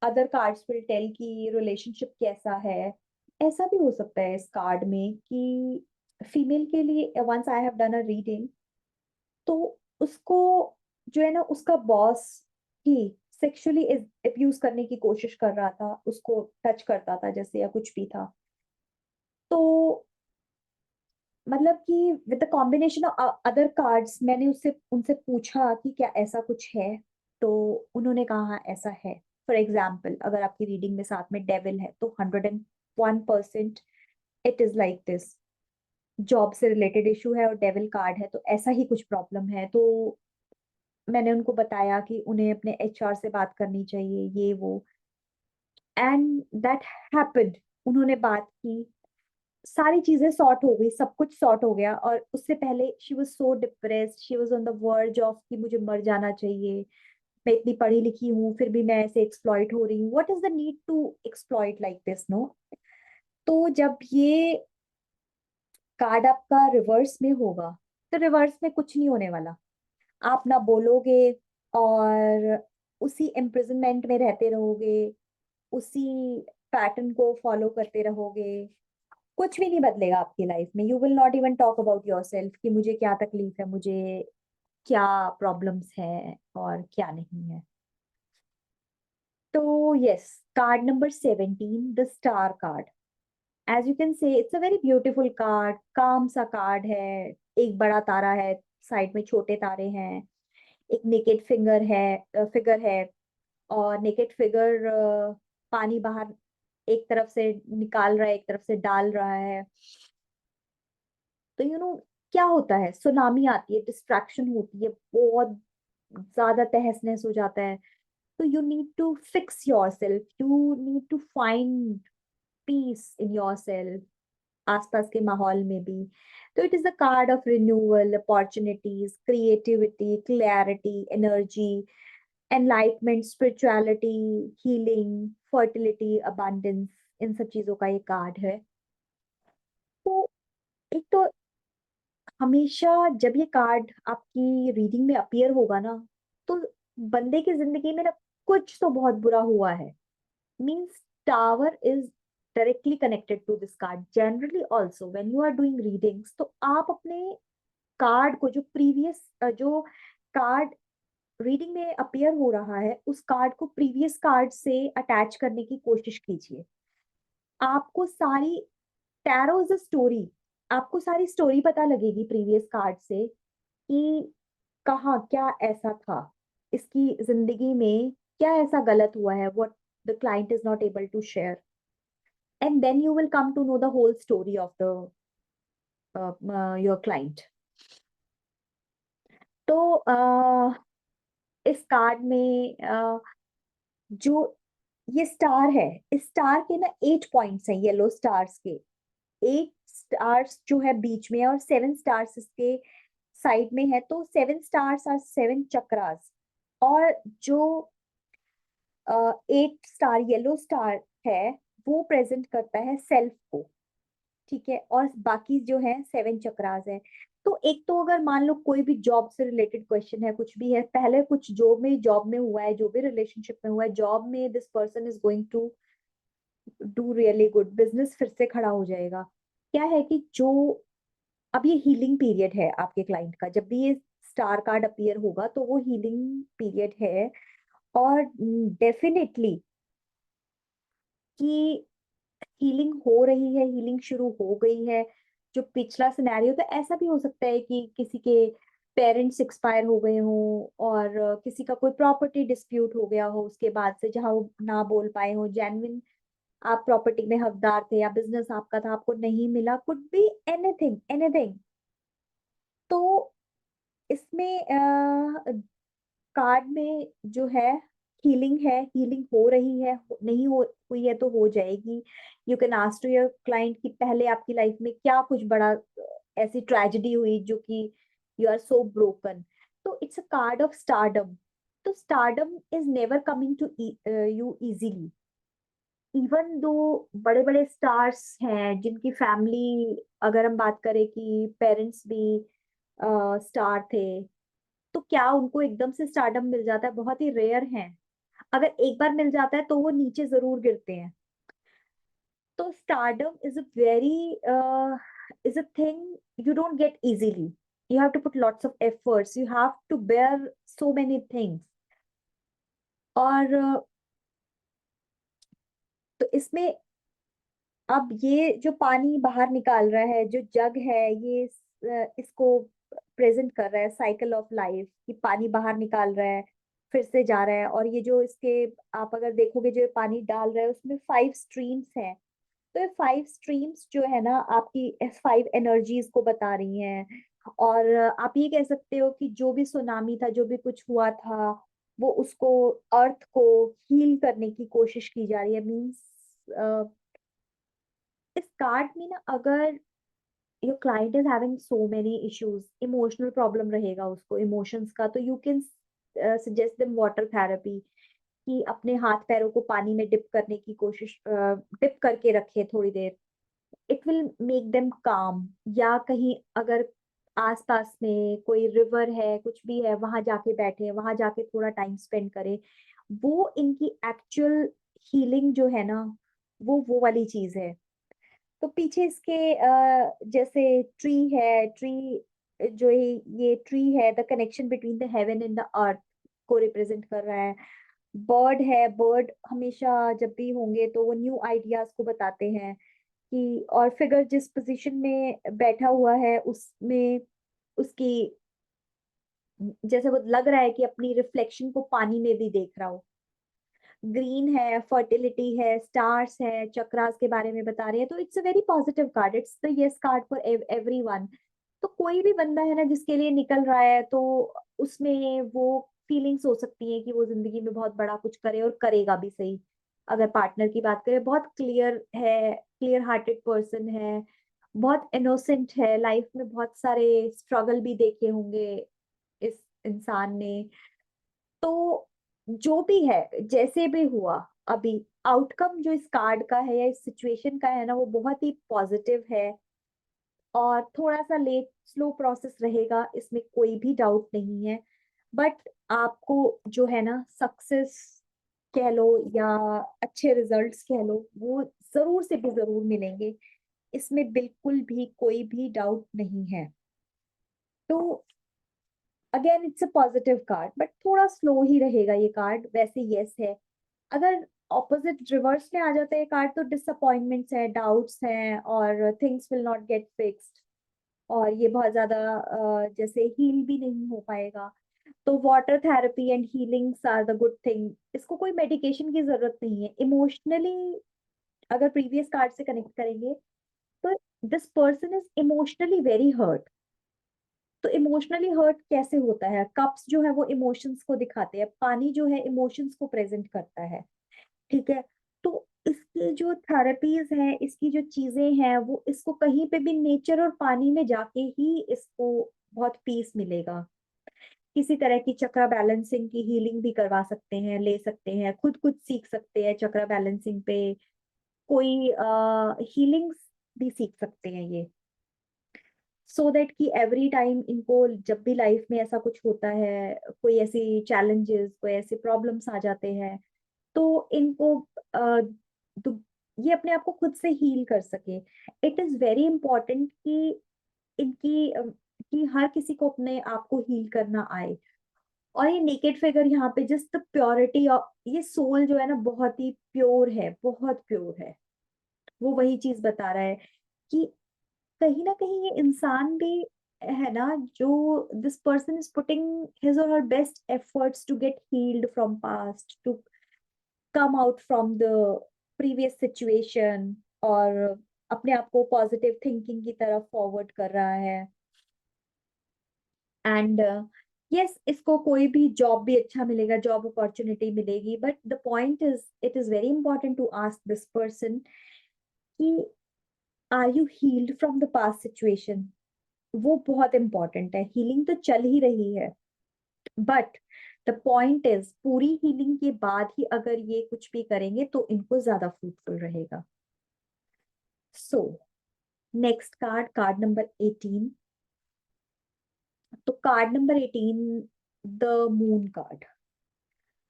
अदर कार्ड्स विल टेल कि रिलेशनशिप कैसा है, ऐसा भी हो सकता है इस कार्ड में कि फीमेल के लिए, once I have done a reading, तो उसको जो है ना, उसका बॉस ही सेक्सुअली अब्यूज करने की कोशिश कर रहा था, उसको टच करता था जैसे, या कुछ भी था। तो मतलब कि with the combination of other cards, मैंने उससे उनसे पूछा कि क्या ऐसा कुछ है, तो उन्होंने कहा हाँ ऐसा है। फॉर एग्जाम्पल, अगर आपकी रीडिंग में साथ में डेविल है, तो 101% it is like this, job से रिलेटेड इशू है और डेविल कार्ड है, तो ऐसा ही कुछ प्रॉब्लम है। तो मैंने उनको बताया कि उन्हें अपने एचआर से बात करनी चाहिए, ये वो, एंड दैट हैपेंड। उन्होंने बात की, सारी चीजें सॉर्ट हो गई, सब कुछ सॉर्ट हो गया, और उससे पहले she was so depressed, she was on the verge of कि मुझे मर जाना चाहिए, मैं इतनी पढ़ी लिखी हूँ फिर भी मैं ऐसे एक्सप्लॉइट हो रही हूँ, what is the need to exploit like this, no. तो जब ये कार्ड आपका रिवर्स में होगा, तो रिवर्स में कुछ नहीं होने वाला, आप ना बोलोगे, और उसी इम्प्रिजनमेंट में रहते रहोगे, उसी पैटर्न को फॉलो करते रहोगे, कुछ भी नहीं बदलेगा आपकी लाइफ में। You will not even talk about your self कि मुझे क्या तकलीफ है, मुझे क्या प्रॉब्लम्स है और क्या नहीं है। तो यस, card number 17, the star card. As you can say it's a very beautiful card, काम सा कार्ड है। एक बड़ा तारा है, साइड में छोटे तारे हैं, एक नेकेड फिगर है, और नेकेड फिगर पानी बाहर एक तरफ से निकाल रहा है, एक तरफ से डाल रहा है। तो क्या होता है, सुनामी आती है, डिस्ट्रैक्शन होती है, बहुत ज्यादा तहस नहस हो जाता है। तो you need to fix yourself, you need to find peace in yourself, आसपास के माहौल में भी। तो it is a card of renewal, opportunities, creativity, clarity, energy, enlightenment, spirituality, healing, fertility, abundance, इन सब चीजों का ये कार्ड है। तो एक तो हमेशा जब ये कार्ड आपकी रीडिंग में अपीयर होगा ना, तो बंदे की जिंदगी में ना कुछ तो बहुत बुरा हुआ है, means tower is directly connected to this card. Generally also when you are doing readings, तो आप अपने कार्ड को जो प्रीवियस जो कार्ड रीडिंग में अपीयर हो रहा है उस कार्ड को प्रीवियस कार्ड से अटैच करने की कोशिश कीजिए। आपको सारी टैरो इज अ स्टोरी, आपको सारी स्टोरी पता लगेगी प्रीवियस कार्ड से कि कहाँ क्या ऐसा था, इसकी जिंदगी में क्या ऐसा गलत हुआ है, what the client is not able to share, and then you will come to know the whole story of the your client. तो इस कार्ड में जो ये स्टार है, इस स्टार के ना 8 पॉइंट्स हैं, येलो स्टार्स के 8 स्टार्स जो है बीच में और 7 स्टार्स इसके साइड में है। तो 7 स्टार्स आर 7 चक्रास, और जो 8 स्टार येलो स्टार है वो प्रेजेंट करता है सेल्फ को, ठीक है, और बाकी जो है 7 चक्रास है। तो एक तो अगर मान लो कोई भी जॉब से रिलेटेड क्वेश्चन है, कुछ भी है, पहले कुछ जॉब में हुआ है, जो भी रिलेशनशिप में हुआ है, जॉब में this person is going to do really good, business फिर से खड़ा हो जाएगा। क्या है कि जो अब ये हीलिंग पीरियड है आपके क्लाइंट का, जब भी ये स्टार कार्ड अपीयर होगा तो वो हीलिंग पीरियड है, और डेफिनेटली कि हीलिंग हो रही है, हीलिंग शुरू हो गई है। जो पिछला सिनेरियो था, ऐसा भी हो सकता है कि किसी के पेरेंट्स एक्सपायर हो गए हो, और किसी का कोई प्रॉपर्टी डिस्प्यूट हो गया हो उसके बाद से, जहां वो ना बोल पाए हो, जेन्युइन आप प्रॉपर्टी में हकदार थे या बिजनेस आपका था आपको नहीं मिला, कुड बी एनीथिंग एनीथिंग। तो इसमें कार्ड में जो है हीलिंग है, हीलिंग हो रही है, नहीं हो हुई है तो हो जाएगी। You can ask to your client कि पहले आपकी लाइफ में क्या कुछ बड़ा ऐसी ट्रेजेडी हुई जो कि यू आर सो ब्रोकन। तो it's a card of stardom. तो stardom is never coming to you easily, even though बड़े बड़े स्टार्स हैं जिनकी फैमिली, अगर हम बात करें कि पेरेंट्स भी स्टार थे, तो क्या उनको एकदम से स्टारडम मिल जाता है? बहुत ही रेयर है। अगर एक बार मिल जाता है तो वो नीचे जरूर गिरते हैं। तो stardom is a very is a thing you don't get easily, you have to put lots of efforts, you have to bear so many things। और तो इसमें अब ये जो पानी बाहर निकाल रहा है, जो जग है, ये इसको प्रेजेंट कर रहा है साइकिल ऑफ लाइफ, कि पानी बाहर निकाल रहा है फिर से जा रहा है। और ये जो इसके आप अगर देखोगे जो ये पानी डाल रहा है उसमें 5 स्ट्रीम्स हैं। तो ये 5 स्ट्रीम्स जो है ना आपकी 5 एनर्जीज को बता रही हैं। और आप ये कह सकते हो कि जो भी सुनामी था, जो भी कुछ हुआ था, वो उसको अर्थ को हील करने की कोशिश की जा रही है। मीन्स इस कार्ड में ना, अगर your client is having so many issues, emotional problem रहेगा उसको इमोशंस का, तो you can suggest them water therapy, कि अपने हाथ पैरों को पानी में डिप करने की कोशिश, डिप करके रखे थोड़ी देर, इट विल मेक देम काम। या कहीं अगर आसपास में कोई रिवर है, कुछ भी है, वहां जाके बैठे, वहां जाके थोड़ा टाइम स्पेंड करें। वो इनकी एक्चुअल हीलिंग जो है ना, वो वाली चीज है। तो पीछे इसके जैसे ट्री है, ट्री जो ये ट्री है, the connection between the heaven and the earth को रिप्रेजेंट कर रहा है। बर्ड है, बर्ड हमेशा जब भी होंगे तो वो न्यू आइडियाज को बताते हैं कि, और फिगर जिस पोजीशन में बैठा हुआ है उसमें उसकी, जैसे वो लग रहा है कि अपनी रिफ्लेक्शन को पानी में भी देख रहा हो। ग्रीन है, फर्टिलिटी है, स्टार्स है, चक्रास के बारे में बता रहे हैं। तो it's a very positive card, it's the yes card for everyone. तो कोई भी बंदा है ना जिसके लिए निकल रहा है, तो उसमें वो फीलिंग्स हो सकती है कि वो जिंदगी में बहुत बड़ा कुछ करे और करेगा भी सही। अगर पार्टनर की बात करें, बहुत क्लियर है, क्लियर हार्टेड पर्सन है, बहुत इनोसेंट है, लाइफ में बहुत सारे स्ट्रगल भी देखे होंगे इस इंसान ने। तो जो भी है, जैसे भी हुआ, अभी आउटकम जो इस कार्ड का है या इस सिचुएशन का है ना, वो बहुत ही पॉजिटिव है। और थोड़ा सा लेट स्लो प्रोसेस रहेगा, इसमें कोई भी डाउट नहीं है। बट आपको जो है ना सक्सेस कह लो या अच्छे रिजल्ट्स कह लो, वो जरूर से भी जरूर मिलेंगे, इसमें बिल्कुल भी कोई भी डाउट नहीं है। तो again it's a positive card, but थोड़ा स्लो ही रहेगा ये कार्ड, वैसे यस है। अगर ऑपोजिट रिवर्स में आ जाता है कार्ड, तो डिसअपॉइंटमेंट्स है, डाउट्स हैं, और things will not gate fixed, और ये बहुत ज्यादा जैसे हील भी नहीं हो पाएगा। तो water therapy and healings are the good thing, इसको कोई मेडिकेशन की जरूरत नहीं है। इमोशनली अगर प्रीवियस कार्ड से कनेक्ट करेंगे, तो this person is emotionally very hurt. तो इमोशनली हर्ट कैसे होता है? कप्स जो है वो इमोशंस को दिखाते हैं, पानी जो है इमोशंस को प्रेजेंट करता है, ठीक है। तो इसकी जो थेरेपीज है, इसकी जो चीजें हैं, वो इसको कहीं पे भी नेचर और पानी में जाके ही इसको बहुत पीस मिलेगा। किसी तरह की चक्रा बैलेंसिंग की हीलिंग भी करवा सकते हैं, ले सकते हैं, खुद कुछ सीख सकते हैं चक्रा बैलेंसिंग पे, कोई हीलिंग्स भी सीख सकते हैं ये, सो दैट कि एवरी टाइम इनको जब भी लाइफ में ऐसा कुछ होता है, कोई ऐसी चैलेंजेस, कोई ऐसे प्रॉब्लम्स आ जाते हैं, तो इनको दु- ये अपने आप को खुद से हील कर सके। इट इज वेरी इंपॉर्टेंट कि इनकी कि हर किसी को अपने आप को हील करना आए। और ये नेकेड फिगर यहाँ पे जस्ट प्योरिटी, ये सोल जो है ना बहुत ही प्योर है, बहुत प्योर है। वो वही चीज बता रहा है कि कहीं ना कहीं ये इंसान भी है ना, जो this person is putting his और her best efforts to get healed from past, to come out from the previous situation, और अपने आप को पॉजिटिव थिंकिंग की तरफ फॉरवर्ड कर रहा है। एंड यस, इसको कोई भी जॉब भी अच्छा मिलेगा, जॉब अपॉर्चुनिटी मिलेगी, but the point is it is very important to ask this person कि are you healed from the past situation. वो बहुत इंपॉर्टेंट है। हीलिंग तो चल ही रही है, बट द पॉइंट इज पूरी हीलिंग के बाद ही अगर ये कुछ भी करेंगे तो इनको ज्यादा फ्रूटफुल रहेगा। सो नेक्स्ट कार्ड, कार्ड नंबर 18। तो card number 18, the moon card.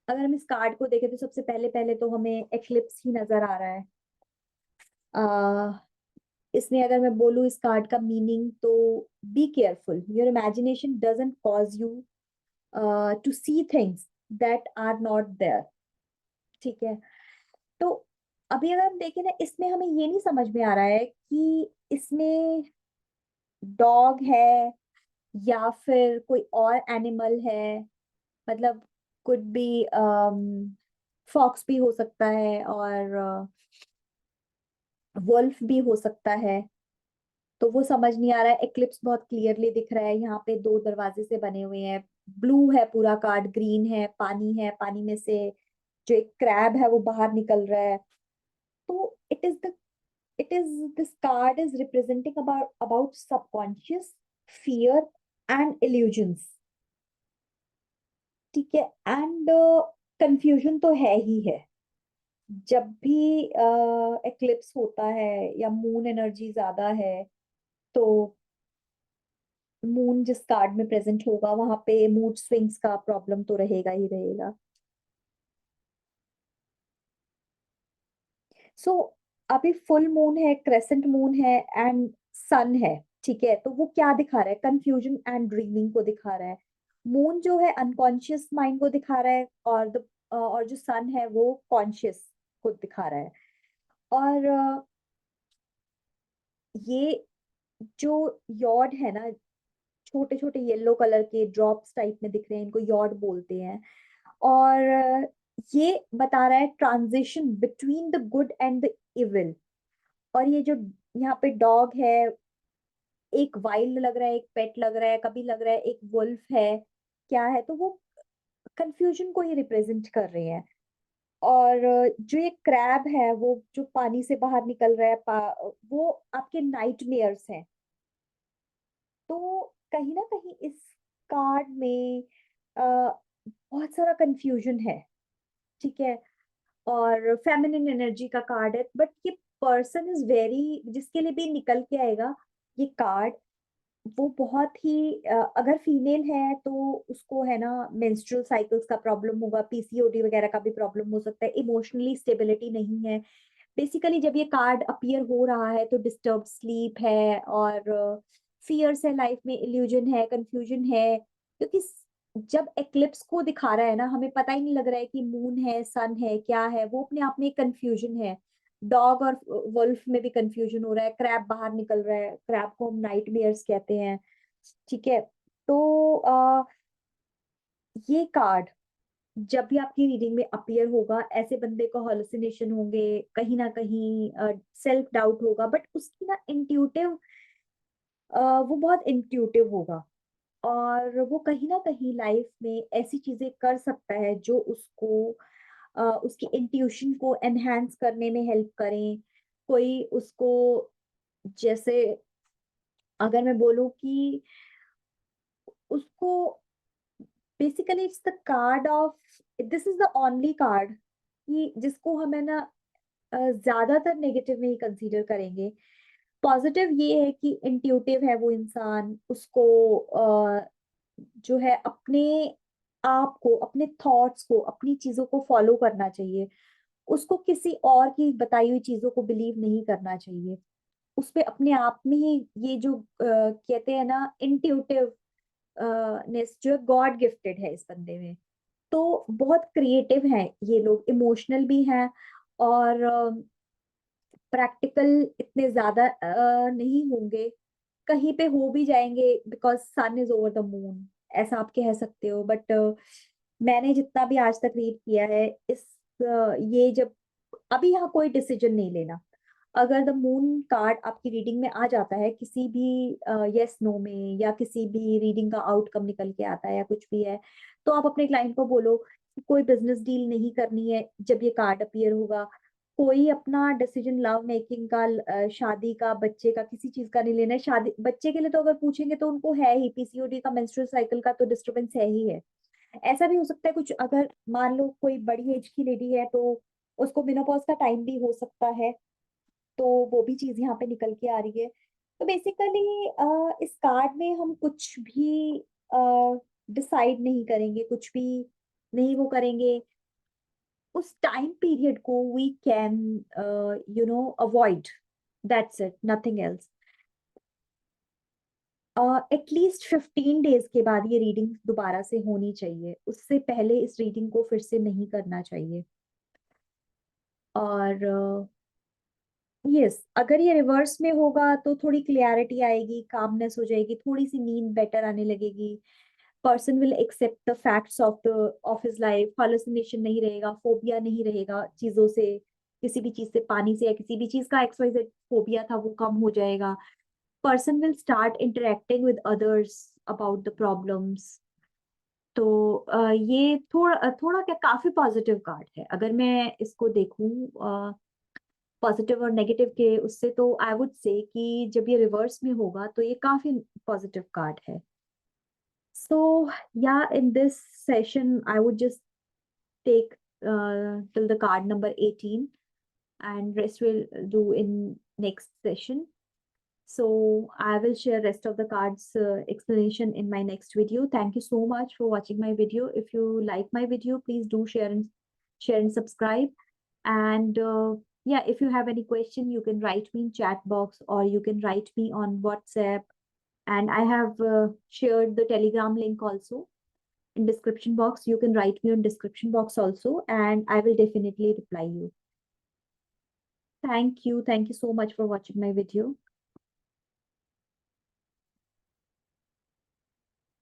अगर हम इस कार्ड को देखें तो सबसे पहले पहले तो हमें एक्लिप्स ही नजर आ रहा है। आ, इसमें अगर मैं बोलूं इस कार्ड का मीनिंग, तो be careful, your imagination doesn't cause you to see things that are not there, ठीक है। तो अभी अगर हम देखें ना, इसमें हमें ये नहीं समझ में आ रहा है कि इसमें डॉग है या फिर कोई और एनिमल है, मतलब कुड बी फॉक्स भी हो सकता है, और वुल्फ भी हो सकता है। तो वो समझ नहीं आ रहा है। एक्लिप्स बहुत क्लियरली दिख रहा है, यहाँ पे दो दरवाजे से बने हुए हैं, ब्लू है पूरा कार्ड, ग्रीन है, पानी में से जो एक क्रैब है वो बाहर निकल रहा है। तो it is this card is representing about subconscious fear and illusions, ठीक है। एंड कंफ्यूजन तो है ही है। जब भी एक्लिप्स होता है या मून एनर्जी ज्यादा है, तो मून जिस कार्ड में प्रेजेंट होगा वहां पे मूड स्विंग्स का प्रॉब्लम तो रहेगा ही रहेगा। सो अभी फुल मून है, क्रेसेंट मून है, एंड सन है, ठीक है। तो वो क्या दिखा रहा है? कंफ्यूजन एंड ड्रीमिंग को दिखा रहा है। मून जो है अनकॉन्शियस माइंड को दिखा रहा है, और जो सन है वो कॉन्शियस को दिखा रहा है। और ये जो यॉड है ना, छोटे छोटे येलो कलर के ड्रॉप्स टाइप में दिख रहे हैं, इनको यॉड बोलते हैं। और ये बता रहा है transition between the good and the evil. और ये जो यहाँ पे डॉग है, एक वाइल्ड लग रहा है, एक पेट लग रहा है, कभी लग रहा है एक वुल्फ है, क्या है, तो वो कंफ्यूजन को ही रिप्रेजेंट कर रहे हैं। और जो ये क्रैब है वो जो पानी से बाहर निकल रहा है, वो आपके नाइटमेयर्स हैं। तो कहीं ना कहीं इस कार्ड में बहुत सारा कंफ्यूजन है, ठीक है। और फेमिनिन एनर्जी का कार्ड है, बट ये पर्सन इज वेरी, जिसके लिए भी निकल के आएगा ये कार्ड, वो बहुत ही अगर फीमेल है तो उसको है ना मेंस्ट्रुअल साइकिल्स का प्रॉब्लम होगा, पीसीओडी वगैरह का भी प्रॉब्लम हो सकता है, इमोशनली स्टेबिलिटी नहीं है, बेसिकली जब ये कार्ड अपीयर हो रहा है तो डिस्टर्ब स्लीप है, और फियर्स है लाइफ में, इल्यूजन है, कंफ्यूजन है, क्योंकि जब एक्लिप्स को दिखा रहा है ना, हमें पता ही नहीं लग रहा है कि मून है, सन है, क्या है, वो अपने आप में एक कंफ्यूजन है। डॉग और वुल्फ में भी कंफ्यूजन हो रहा है, क्रैब बाहर निकल रहा है, क्रैब को हम नाइटमेयर्स कहते हैं। ठीक है, तो ये कार्ड जब भी आपकी रीडिंग में अपीयर होगा, ऐसे बंदे को हॉलुसिनेशन होंगे, कहीं ना कहीं सेल्फ डाउट होगा, बट उसकी ना इंट्यूटिव, वो बहुत इंट्यूटिव होगा, और वो कहीं ना कहीं लाइफ में ऐसी चीजें कर सकता है जो उसको उसकी इंट्यूशन को एनहांस करने में हेल्प करें। कोई उसको, जैसे अगर मैं बोलूं कि उसको, basically it's the card of, this is the only card कि जिसको हमें ना ज्यादातर नेगेटिव में ही कंसीडर करेंगे। पॉजिटिव ये है कि इंट्यूटिव है वो इंसान, उसको जो है अपने आप को, अपने थॉट्स को, अपनी चीजों को फॉलो करना चाहिए। उसको किसी और की बताई हुई चीजों को बिलीव नहीं करना चाहिए। उस पे अपने आप में ही ये जो कहते हैं ना इंट्यूटिव नेस, जो गॉड गिफ्टेड है इस बंदे में। तो बहुत क्रिएटिव हैं ये लोग, इमोशनल भी हैं, और प्रैक्टिकल इतने ज्यादा नहीं होंगे, कहीं पे हो भी जाएंगे because sun is over the moon, ऐसा आप कह सकते हो। बट मैंने जितना भी आज तक रीड किया है, इस ये जब, अभी यहाँ कोई डिसीजन नहीं लेना। अगर द मून कार्ड आपकी रीडिंग में आ जाता है किसी भी यस नो में, या किसी भी रीडिंग का आउटकम निकल के आता है या कुछ भी है, तो आप अपने क्लाइंट को बोलो कि कोई बिजनेस डील नहीं करनी है जब ये कार्ड अपीयर होगा। कोई अपना डिसीजन लव मेकिंग का, शादी का, बच्चे का, किसी चीज का नहीं लेना है। शादी बच्चे के लिए तो अगर पूछेंगे तो उनको है ही, पीसीओडी का, मेंस्ट्रुअल साइकिल का तो डिस्टरबेंस है ही है। ऐसा भी हो सकता है कुछ, अगर मान लो कोई बड़ी एज की लेडी है तो उसको मेनोपॉज का टाइम भी हो सकता है, तो वो भी चीज यहाँ पे निकल के आ रही है। तो बेसिकली इस कार्ड में हम कुछ भी डिसाइड नहीं करेंगे, कुछ भी नहीं वो करेंगे। उस टाइम पीरियड को we can avoid, that's it, nothing else. At least 15 days के बाद ये रीडिंग दोबारा से होनी चाहिए, उससे पहले इस रीडिंग को फिर से नहीं करना चाहिए। और यस, अगर ये रिवर्स में होगा तो थोड़ी क्लियरिटी आएगी, कामनेस हो जाएगी, थोड़ी सी नींद बेटर आने लगेगी। Person will accept the facts of his life, hallucination नहीं रहेगा, फोबिया नहीं रहेगा चीजों से, किसी भी चीज से, पानी से या किसी भी चीज का XYZ फोबिया था वो कम हो जाएगा। Person will start interacting with others about the problems. तो ये थोड़ा थोड़ा क्या, काफी पॉजिटिव कार्ड है अगर मैं इसको देखूं पॉजिटिव और नेगेटिव के उससे, तो आई वुड से कि जब ये रिवर्स में होगा तो ये काफी पॉजिटिव कार्ड है। सो या, in this session I would just take till the card number 18, and rest will do in next session. So I will share rest of the cards explanation in my next video. Thank you so much for watching my video. If you like my video, please do share and subscribe. And yeah, if you have any question, you can write me in chat box, or you can write me on WhatsApp. And I have shared the Telegram link also in description box. You can write me on description box also, and I will definitely reply you. Thank you so much for watching my video.